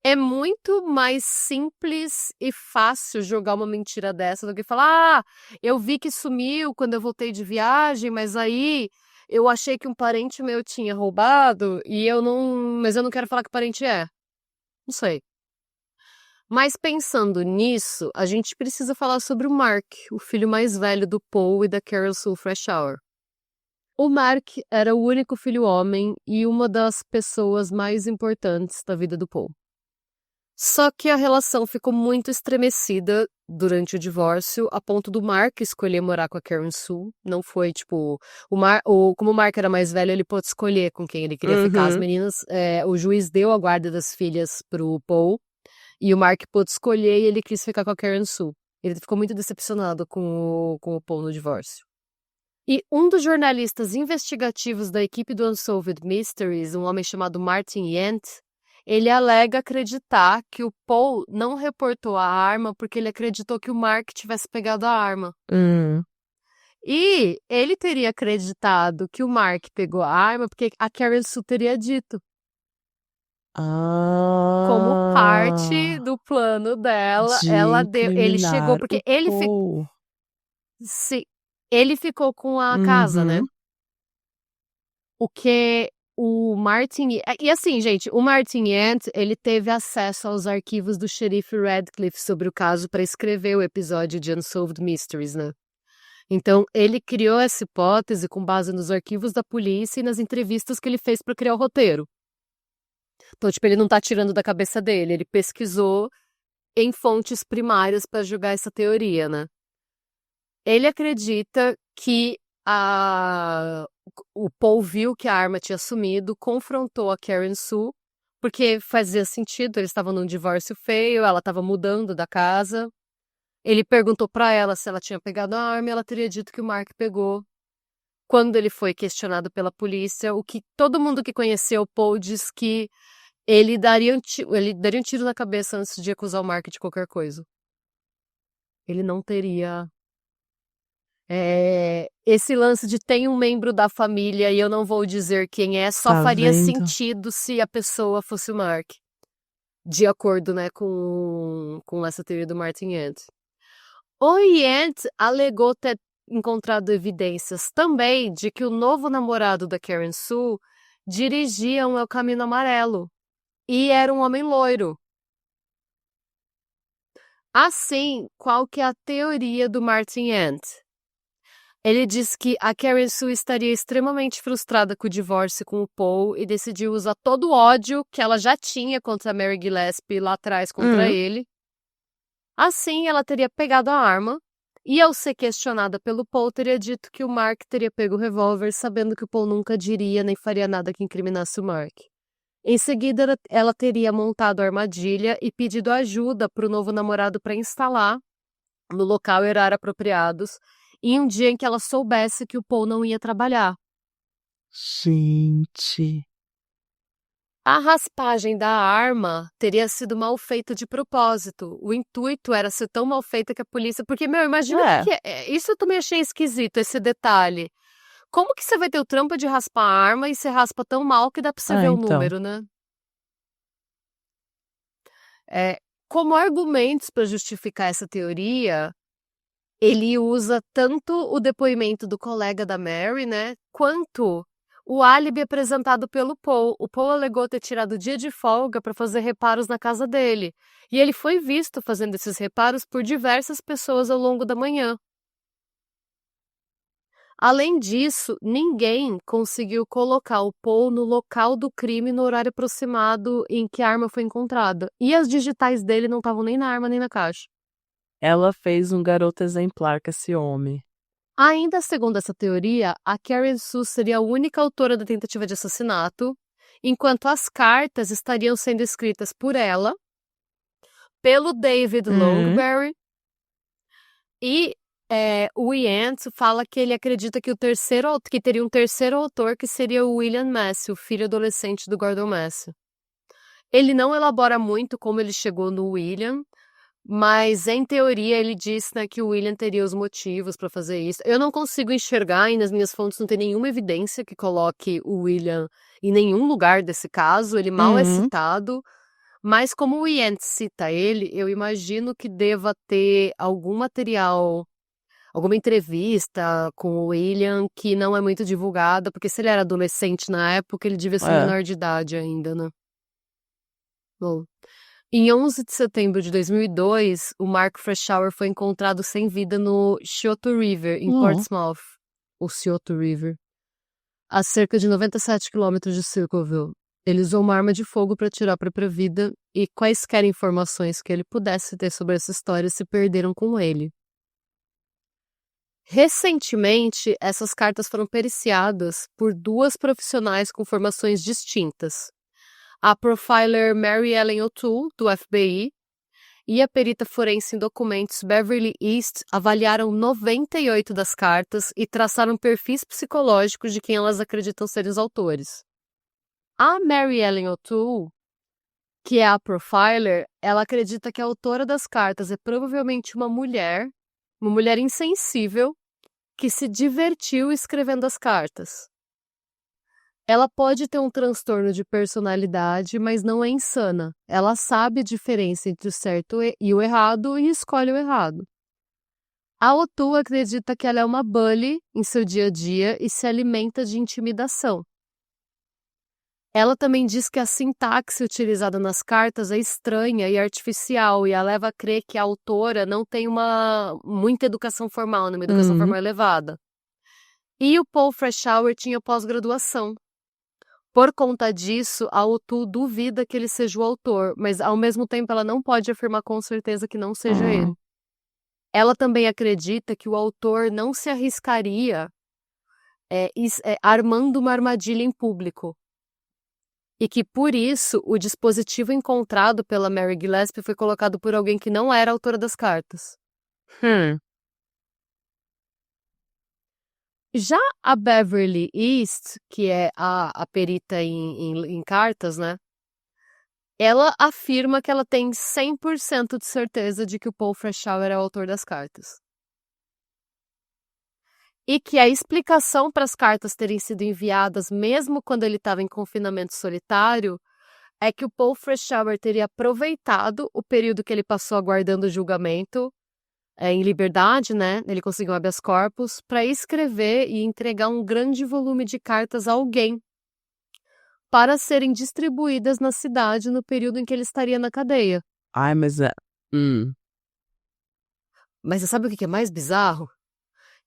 É muito mais simples e fácil jogar uma mentira dessa do que falar: "Ah, eu vi que sumiu quando eu voltei de viagem, mas aí eu achei que um parente meu tinha roubado e mas eu não quero falar que parente é". Não sei. Mas pensando nisso, a gente precisa falar sobre o Mark, o filho mais velho do Paul e da Carol Sue Freshour. O Mark era o único filho homem e uma das pessoas mais importantes da vida do Paul. Só que a relação ficou muito estremecida durante o divórcio, a ponto do Mark escolher morar com a Karen Sue. Não foi, tipo, como o Mark era mais velho, ele pôde escolher com quem ele queria ficar. As Uhum. meninas, o juiz deu a guarda das filhas pro Paul, e o Mark pôde escolher e ele quis ficar com a Karen Sue. Ele ficou muito decepcionado com o Paul no divórcio. E um dos jornalistas investigativos da equipe do Unsolved Mysteries, um homem chamado Martin Yent, ele alega acreditar que o Paul não reportou a arma porque ele acreditou que o Mark tivesse pegado a arma. Hum. E ele teria acreditado que o Mark pegou a arma porque a Karen Sue teria dito, como parte Ah, do plano dela, de ele chegou incriminar o porque Paul. ele ficou com a casa, né? Uhum. O que o Martin... E assim, gente, o Martin Yent, ele teve acesso aos arquivos do xerife Radcliffe sobre o caso para escrever o episódio de Unsolved Mysteries, né? Então, ele criou essa hipótese com base nos arquivos da polícia e nas entrevistas que ele fez para criar o roteiro. Então, tipo, ele não tá tirando da cabeça dele, ele pesquisou em fontes primárias para julgar essa teoria, né? Ele acredita que o Paul viu que a arma tinha sumido, confrontou a Karen Sue, porque fazia sentido, eles estavam num divórcio feio, ela estava mudando da casa. Ele perguntou para ela se ela tinha pegado a arma e ela teria dito que o Mark pegou. Quando ele foi questionado pela polícia, o que todo mundo que conheceu o Paul diz que ele daria um tiro na cabeça antes de acusar o Mark de qualquer coisa. Ele não teria... esse lance de tem um membro da família e eu não vou dizer quem é, só Tá faria vendo? sentido se a pessoa fosse o Mark. De acordo, né, com essa teoria do Martin Yent. O Yent alegou ter encontrado evidências também de que o novo namorado da Karen Sue dirigia um El Camino Amarelo e era um homem loiro. Assim, qual que é a teoria do Martin Yent? Ele diz que a Karen Sue estaria extremamente frustrada com o divórcio com o Paul e decidiu usar todo o ódio que ela já tinha contra a Mary Gillespie lá atrás contra ele. Assim, ela teria pegado a arma e, ao ser questionada pelo Paul, teria dito que o Mark teria pego o revólver, sabendo que o Paul nunca diria nem faria nada que incriminasse o Mark. Em seguida, ela teria montado a armadilha e pedido ajuda para o novo namorado para instalar no local e horário apropriados, em um dia em que ela soubesse que o Paul não ia trabalhar. Gente. A raspagem da arma teria sido mal feita de propósito. O intuito era ser tão mal feita que a polícia... Porque, imagina que... Isso eu também achei esquisito, esse detalhe. Como que você vai ter o trampo de raspar a arma e você raspa tão mal que dá pra você ver o número, né? Como argumentos para justificar essa teoria, ele usa tanto o depoimento do colega da Mary, né, quanto o álibi apresentado pelo Paul. O Paul alegou ter tirado o dia de folga para fazer reparos na casa dele, e ele foi visto fazendo esses reparos por diversas pessoas ao longo da manhã. Além disso, ninguém conseguiu colocar o Paul no local do crime no horário aproximado em que a arma foi encontrada, e as digitais dele não estavam nem na arma nem na caixa. Ela fez um garoto exemplar com esse homem. Ainda segundo essa teoria, a Karen Sue seria a única autora da tentativa de assassinato, enquanto as cartas estariam sendo escritas por ela, pelo David Longberry, e o Yent fala que ele acredita que teria um terceiro autor, que seria o William Massey, o filho adolescente do Gordon Massey. Ele não elabora muito como ele chegou no William, mas, em teoria, ele diz, né, que o William teria os motivos para fazer isso. Eu não consigo enxergar, e nas minhas fontes não tem nenhuma evidência que coloque o William em nenhum lugar desse caso. Ele mal é citado. Mas, como o Yent cita ele, eu imagino que deva ter algum material, alguma entrevista com o William que não é muito divulgada, porque se ele era adolescente na época, ele devia ser menor de idade ainda, né? Bom... Em 11 de setembro de 2002, o Mark Freshour foi encontrado sem vida no Scioto River, em Portsmouth, o Scioto River, a cerca de 97 quilômetros de Circleville. Ele usou uma arma de fogo para atirar a própria vida e quaisquer informações que ele pudesse ter sobre essa história se perderam com ele. Recentemente, essas cartas foram periciadas por duas profissionais com formações distintas. A profiler Mary Ellen O'Toole, do FBI, e a perita forense em documentos Beverly East avaliaram 98 das cartas e traçaram perfis psicológicos de quem elas acreditam serem os autores. A Mary Ellen O'Toole, que é a profiler, ela acredita que a autora das cartas é provavelmente uma mulher insensível, que se divertiu escrevendo as cartas. Ela pode ter um transtorno de personalidade, mas não é insana. Ela sabe a diferença entre o certo e o errado e escolhe o errado. A O'Toole acredita que ela é uma bully em seu dia a dia e se alimenta de intimidação. Ela também diz que a sintaxe utilizada nas cartas é estranha e artificial, e a leva a crer que a autora não tem muita educação formal, né, uma educação formal elevada. E o Paul Freshour tinha pós-graduação. Por conta disso, a Otu duvida que ele seja o autor, mas ao mesmo tempo ela não pode afirmar com certeza que não seja ele. Ela também acredita que o autor não se arriscaria armando uma armadilha em público. E que, por isso, o dispositivo encontrado pela Mary Gillespie foi colocado por alguém que não era autora das cartas. Já a Beverly East, que é a perita em cartas, né? Ela afirma que ela tem 100% de certeza de que o Paul Freshour é o autor das cartas. E que a explicação para as cartas terem sido enviadas mesmo quando ele estava em confinamento solitário é que o Paul Freshour teria aproveitado o período que ele passou aguardando o julgamento em liberdade, né? Ele conseguiu um habeas corpus para escrever e entregar um grande volume de cartas a alguém para serem distribuídas na cidade no período em que ele estaria na cadeia. Ai, mas é... Mas você sabe o que é mais bizarro?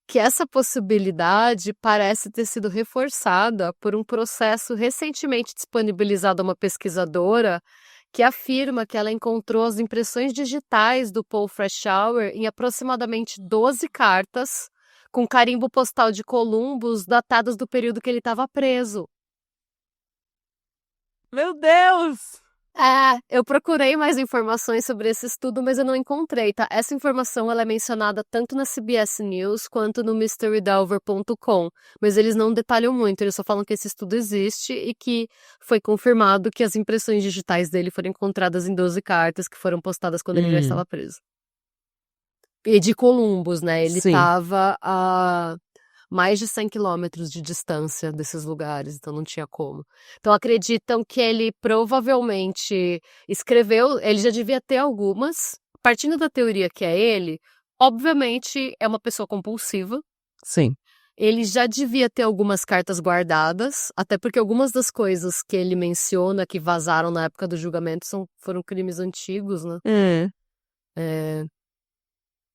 Que essa possibilidade parece ter sido reforçada por um processo recentemente disponibilizado a uma pesquisadora que afirma que ela encontrou as impressões digitais do Paul Freshour em aproximadamente 12 cartas com carimbo postal de Columbus datadas do período que ele estava preso. Meu Deus! Eu procurei mais informações sobre esse estudo, mas eu não encontrei, tá? Essa informação ela é mencionada tanto na CBS News quanto no MysteryDelver.com, mas eles não detalham muito, eles só falam que esse estudo existe e que foi confirmado que as impressões digitais dele foram encontradas em 12 cartas que foram postadas quando ele já estava preso. E de Columbus, né? Ele estava a mais de 100 quilômetros de distância desses lugares, então não tinha como. Então acreditam que ele provavelmente escreveu, ele já devia ter algumas, partindo da teoria que é ele, obviamente é uma pessoa compulsiva. Sim. Ele já devia ter algumas cartas guardadas, até porque algumas das coisas que ele menciona que vazaram na época do julgamento foram crimes antigos, né?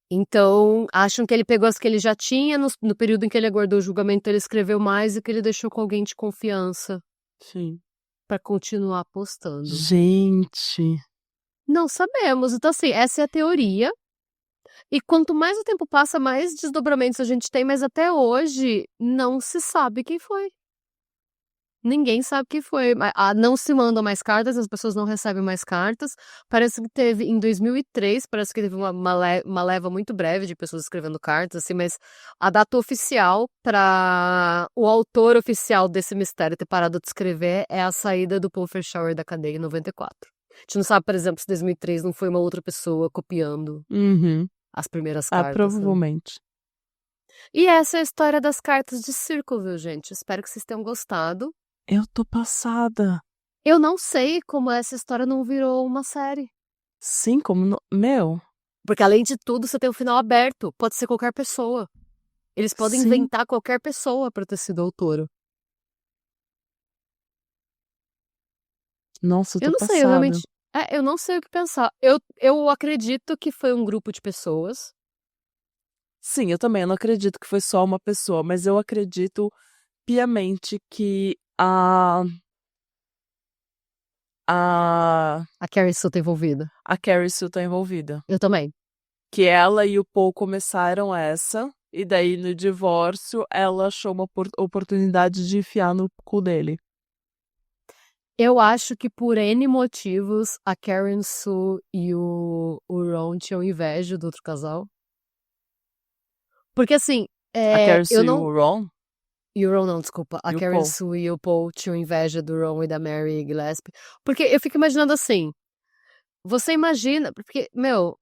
Então, acham que ele pegou as que ele já tinha, no período em que ele aguardou o julgamento, ele escreveu mais e que ele deixou com alguém de confiança. Sim. Pra continuar postando. Gente. Não sabemos. Então, assim, essa é a teoria. E quanto mais o tempo passa, mais desdobramentos a gente tem, mas até hoje não se sabe quem foi. Ninguém sabe quem foi. Não se mandam mais cartas, as pessoas não recebem mais cartas. Parece que teve, em 2003, parece que teve uma leva muito breve de pessoas escrevendo cartas, assim, mas a data oficial para o autor oficial desse mistério ter parado de escrever é a saída do Paul Freshour da cadeia em 94. A gente não sabe, por exemplo, se 2003 não foi uma outra pessoa copiando as primeiras cartas. Provavelmente. E essa é a história das cartas de círculo, viu, gente? Espero que vocês tenham gostado. Eu tô passada. Eu não sei como essa história não virou uma série. Sim, como... Meu... Porque, além de tudo, você tem o final aberto. Pode ser qualquer pessoa. Eles podem inventar qualquer pessoa pra ter sido autora. Nossa, eu tô não passada. sei, eu realmente... eu não sei o que pensar. Eu acredito que foi um grupo de pessoas. Sim, eu também. Eu não acredito que foi só uma pessoa, mas eu acredito piamente que a Carrie Sue tá envolvida. A Carrie Sue tá envolvida. Eu também. Que ela e o Paul começaram essa, e daí no divórcio ela achou uma oportunidade de enfiar no cu dele. Eu acho que por N motivos a Karen Sue e o Ron tinham inveja do outro casal. Porque assim, A Carrie Sue e o Ron? E o Ron não, desculpa. A E o Karen Paul. Sue e o Paul tinham inveja do Ron e da Mary Gillespie. Porque eu fico imaginando assim, você imagina, porque, meu,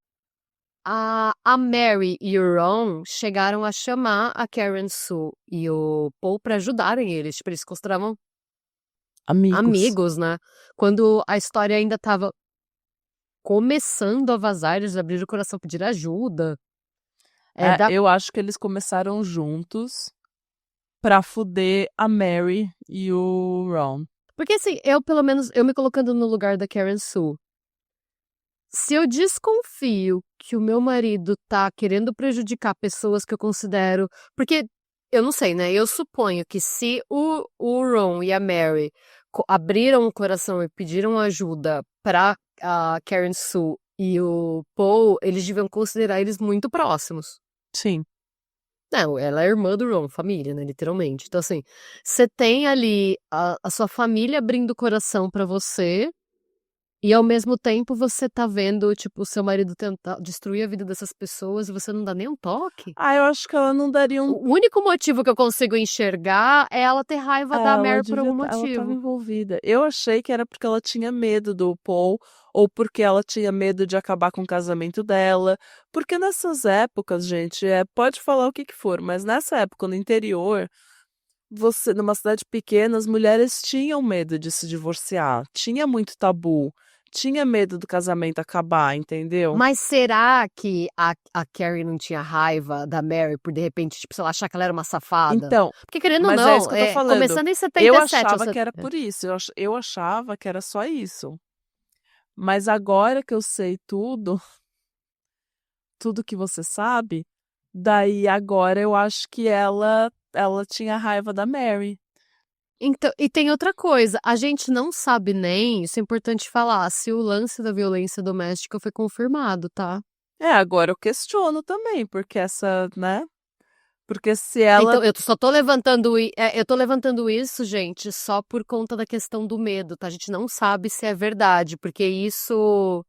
a Mary e o Ron chegaram a chamar a Karen Sue e o Paul pra ajudarem eles, tipo, eles se consideravam amigos, né? Quando a história ainda tava começando a vazar, eles abriram o coração, pedir ajuda. Eu acho que eles começaram juntos pra fuder a Mary e o Ron. Porque assim, eu pelo menos, eu me colocando no lugar da Karen Sue, se eu desconfio que o meu marido tá querendo prejudicar pessoas que eu considero. Porque eu não sei, né? Eu suponho que se o Ron e a Mary abriram o coração e pediram ajuda pra a Karen Sue e o Paul, eles deviam considerar eles muito próximos. Sim. Não, ela é irmã do Ron, família, né? Literalmente. Então, assim, você tem ali a sua família abrindo o coração pra você. E ao mesmo tempo você tá vendo, tipo, o seu marido tentar destruir a vida dessas pessoas e você não dá nem um toque? Ah, eu acho que ela não daria um. O único motivo que eu consigo enxergar é ela ter raiva da Ela Mary por devia. algum Ela estava motivo. envolvida. Eu achei que era porque ela tinha medo do Paul, ou porque ela tinha medo de acabar com o casamento dela. Porque nessas épocas, gente, pode falar o que que for, mas nessa época, no interior, você, numa cidade pequena, as mulheres tinham medo de se divorciar. Tinha muito tabu. Tinha medo do casamento acabar, entendeu? Mas será que a Carrie não tinha raiva da Mary por, de repente, tipo, sei lá, achar que ela era uma safada? Então, Porque querendo ou mas é isso não, que eu tô falando. começando em Eu 77, ou achava que era por isso. Eu achava que era só isso. Mas agora que eu sei tudo, tudo que você sabe, daí agora eu acho que ela tinha raiva da Mary. Então, e tem outra coisa, a gente não sabe nem, isso é importante falar, se o lance da violência doméstica foi confirmado, tá? Agora eu questiono também, porque essa, né? Porque se ela. Então, eu só tô levantando, eu tô levantando isso, gente, só por conta da questão do medo, tá? A gente não sabe se é verdade, porque isso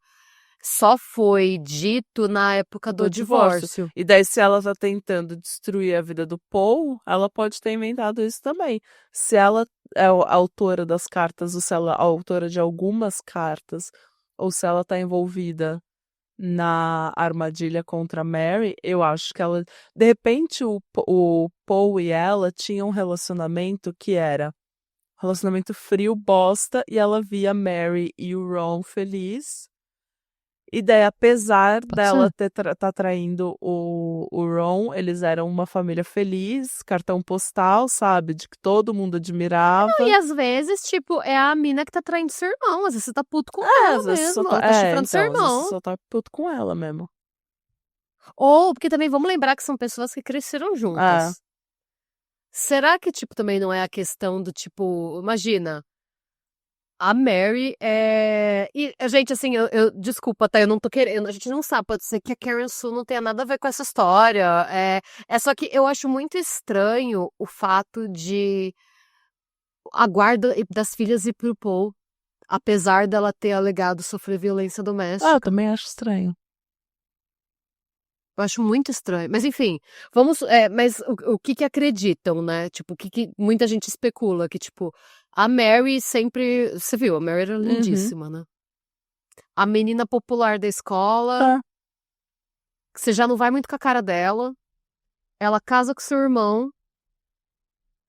só foi dito na época do Do divórcio. divórcio. E daí, se ela tá tentando destruir a vida do Paul, ela pode ter inventado isso também. Se ela é a autora das cartas, ou se ela é a autora de algumas cartas, ou se ela tá envolvida na armadilha contra a Mary, eu acho que ela. De repente, o Paul e ela tinham um relacionamento que era um relacionamento frio, bosta, e ela via a Mary e o Ron feliz. E daí, apesar Pode dela ser. tá traindo o Ron, eles eram uma família feliz, cartão postal, sabe? De que todo mundo Não, e admirava. às vezes, tipo, é a mina que tá traindo seu irmão, às vezes você tá puto com ela Às vezes só mesmo, tá. ela tá chifrando seu Então, às vezes irmão. só tá puto com ela mesmo. Ou, porque também vamos lembrar que são pessoas que cresceram É. juntas. Será que, tipo, também não é a questão do tipo, imagina, a Mary é. E, gente, assim, desculpa, tá? Eu não tô querendo. A gente não sabe, pode ser que a Karen Sue não tenha nada a ver com essa história. É só que eu acho muito estranho o fato de a guarda das filhas ir pro Paul, apesar dela ter alegado sofrer violência Eu doméstica. também acho estranho. Eu acho muito estranho. Mas enfim, vamos. Mas o que que acreditam, né? Tipo, o que que muita gente especula? Que, tipo, a Mary sempre. Você viu, a Mary era Uhum. lindíssima, né? A menina popular da escola, É. que você já não vai muito com a cara dela. Ela casa com seu irmão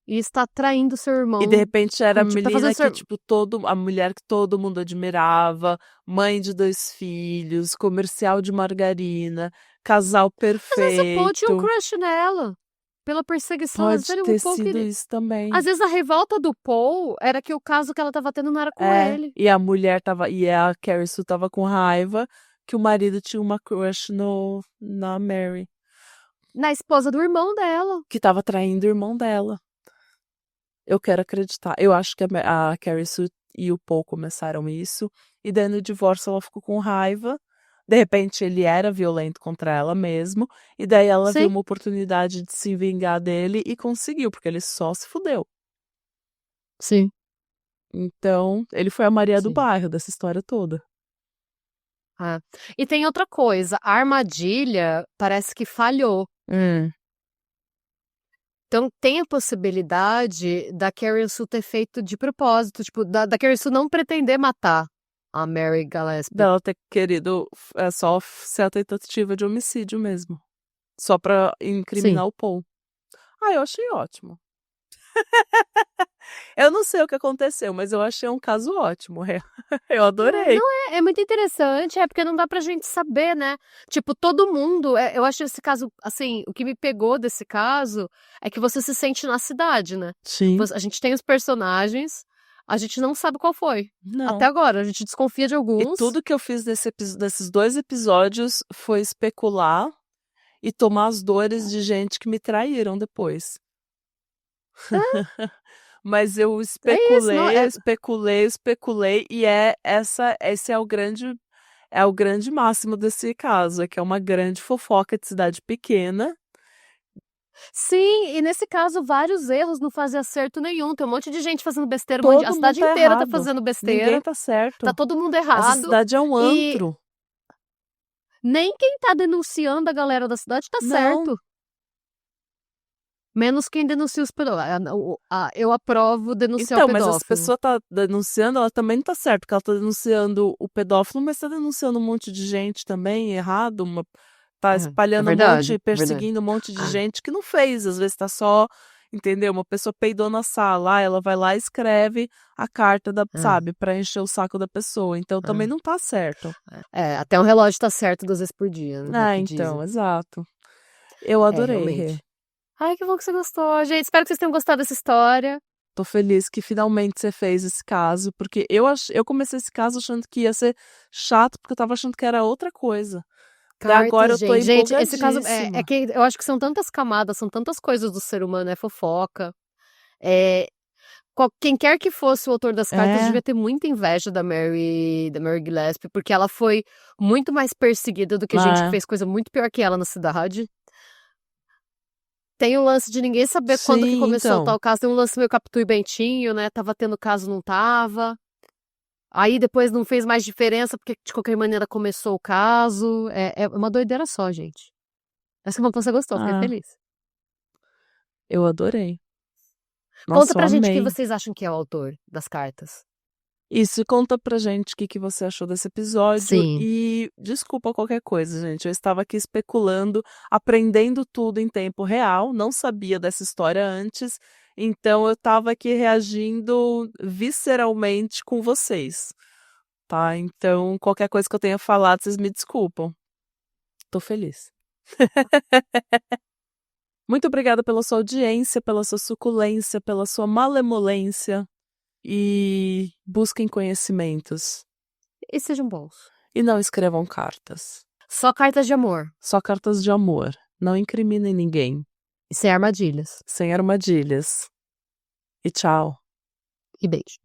e está traindo seu E de irmão. repente era a Tipo, tá fazendo menina que, seu. tipo, a mulher que todo mundo admirava, mãe de 2 filhos, comercial de margarina, casal Às vezes o Paul tinha um perfeito. crush nela. Pela perseguição. Às Pode vezes o ter Paul sido queria. isso também. Às vezes a revolta do Paul era que o caso que ela tava tendo não era com É, ele. e a mulher tava, e a Carrie Sue tava com raiva que o marido tinha uma crush na Mary, Na esposa do irmão dela. que tava traindo o irmão dela. Eu quero acreditar. Eu acho que a Carrie Sue e o Paul começaram isso, e daí no divórcio ela ficou com raiva. De repente ele era violento contra ela mesmo, e daí ela viu Sim, uma oportunidade de se vingar dele e conseguiu, porque ele só se fudeu. sim, Então, ele foi a Maria do sim. bairro dessa história toda. É. E tem outra coisa, a armadilha parece que falhou. Hum. Então tem a possibilidade da Carrie Sue ter feito de propósito, tipo, da Carrie Sue não pretender matar a Mary Gillespie. Dela ter querido só ser a tentativa de homicídio mesmo. Só pra Sim. incriminar o Paul. Ah, eu achei ótimo. Eu não sei o que aconteceu, mas eu achei um caso ótimo. Eu adorei. Não, é muito interessante, porque não dá pra gente saber, né? Tipo, todo mundo, eu acho esse caso, assim, o que me pegou desse caso é que você se sente na cidade, né? Sim. A gente tem os personagens, a gente não sabe qual foi. Não. Até agora, a gente desconfia de E alguns. tudo que eu fiz desses 2 episódios foi especular e tomar as dores de gente que me traíram depois. Mas eu É isso, não, especulei e esse é o grande máximo desse caso, é que é uma grande fofoca de cidade pequena. Sim, e nesse caso, vários erros não fazem acerto nenhum. Tem um monte de gente fazendo besteira, a Todo cidade mundo tá inteira tá errado. fazendo besteira, Ninguém tá tá certo. todo mundo Essa errado. cidade é um E antro. nem quem tá denunciando a galera da cidade tá Não. certo. Menos quem denuncia os pedófilos. Eu aprovo denunciar o Então, mas essa pedófilo. pessoa tá denunciando, ela também não tá certo, porque ela tá denunciando o pedófilo, mas tá denunciando um monte de gente também errado, tá espalhando um monte, perseguindo um monte de gente que não fez, às vezes tá só, entendeu? Uma pessoa peidou na sala, ela vai lá e escreve a carta sabe, pra encher o saco da pessoa, então também não tá certo. Até um relógio tá certo 2 vezes por dia, né? Então, exato. Eu adorei, realmente. Ai, que bom que você gostou, gente. Espero que vocês tenham gostado dessa história. Tô feliz que finalmente você fez esse caso, porque eu comecei esse caso achando que ia ser chato, porque eu tava achando que era outra coisa. Cartas, Agora eu tô gente, esse caso empolgadíssima. é que eu acho que são tantas camadas, são tantas coisas do ser humano, é fofoca. Quem quer que fosse o autor das cartas devia ter muita inveja da Mary Gillespie, porque ela foi muito mais perseguida do que gente que fez coisa muito pior que ela na cidade. Tem o lance de ninguém saber quando que começou tal caso. Tem um lance meio Capitu e Bentinho, né? Tava tendo caso, não tava. Aí depois não fez mais diferença, porque de qualquer maneira começou o caso. É uma doideira só, gente. Acho que bom que você gostou, fiquei feliz. Eu adorei. Conta pra gente amei. quem vocês acham que é o autor das cartas. Isso, conta pra gente o que você achou desse episódio. Sim. E desculpa qualquer coisa, gente. Eu estava aqui especulando, aprendendo tudo em tempo real. Não sabia dessa história antes. Então eu estava aqui reagindo visceralmente com vocês. Tá? Então, qualquer coisa que eu tenha falado, vocês me desculpam. Tô feliz. Muito obrigada pela sua audiência, pela sua suculência, pela sua malemolência. E busquem conhecimentos. E sejam bons. E não escrevam cartas. Só cartas de amor. Só cartas de amor. Não incriminem ninguém. E sem armadilhas. Sem armadilhas. E tchau. E beijo.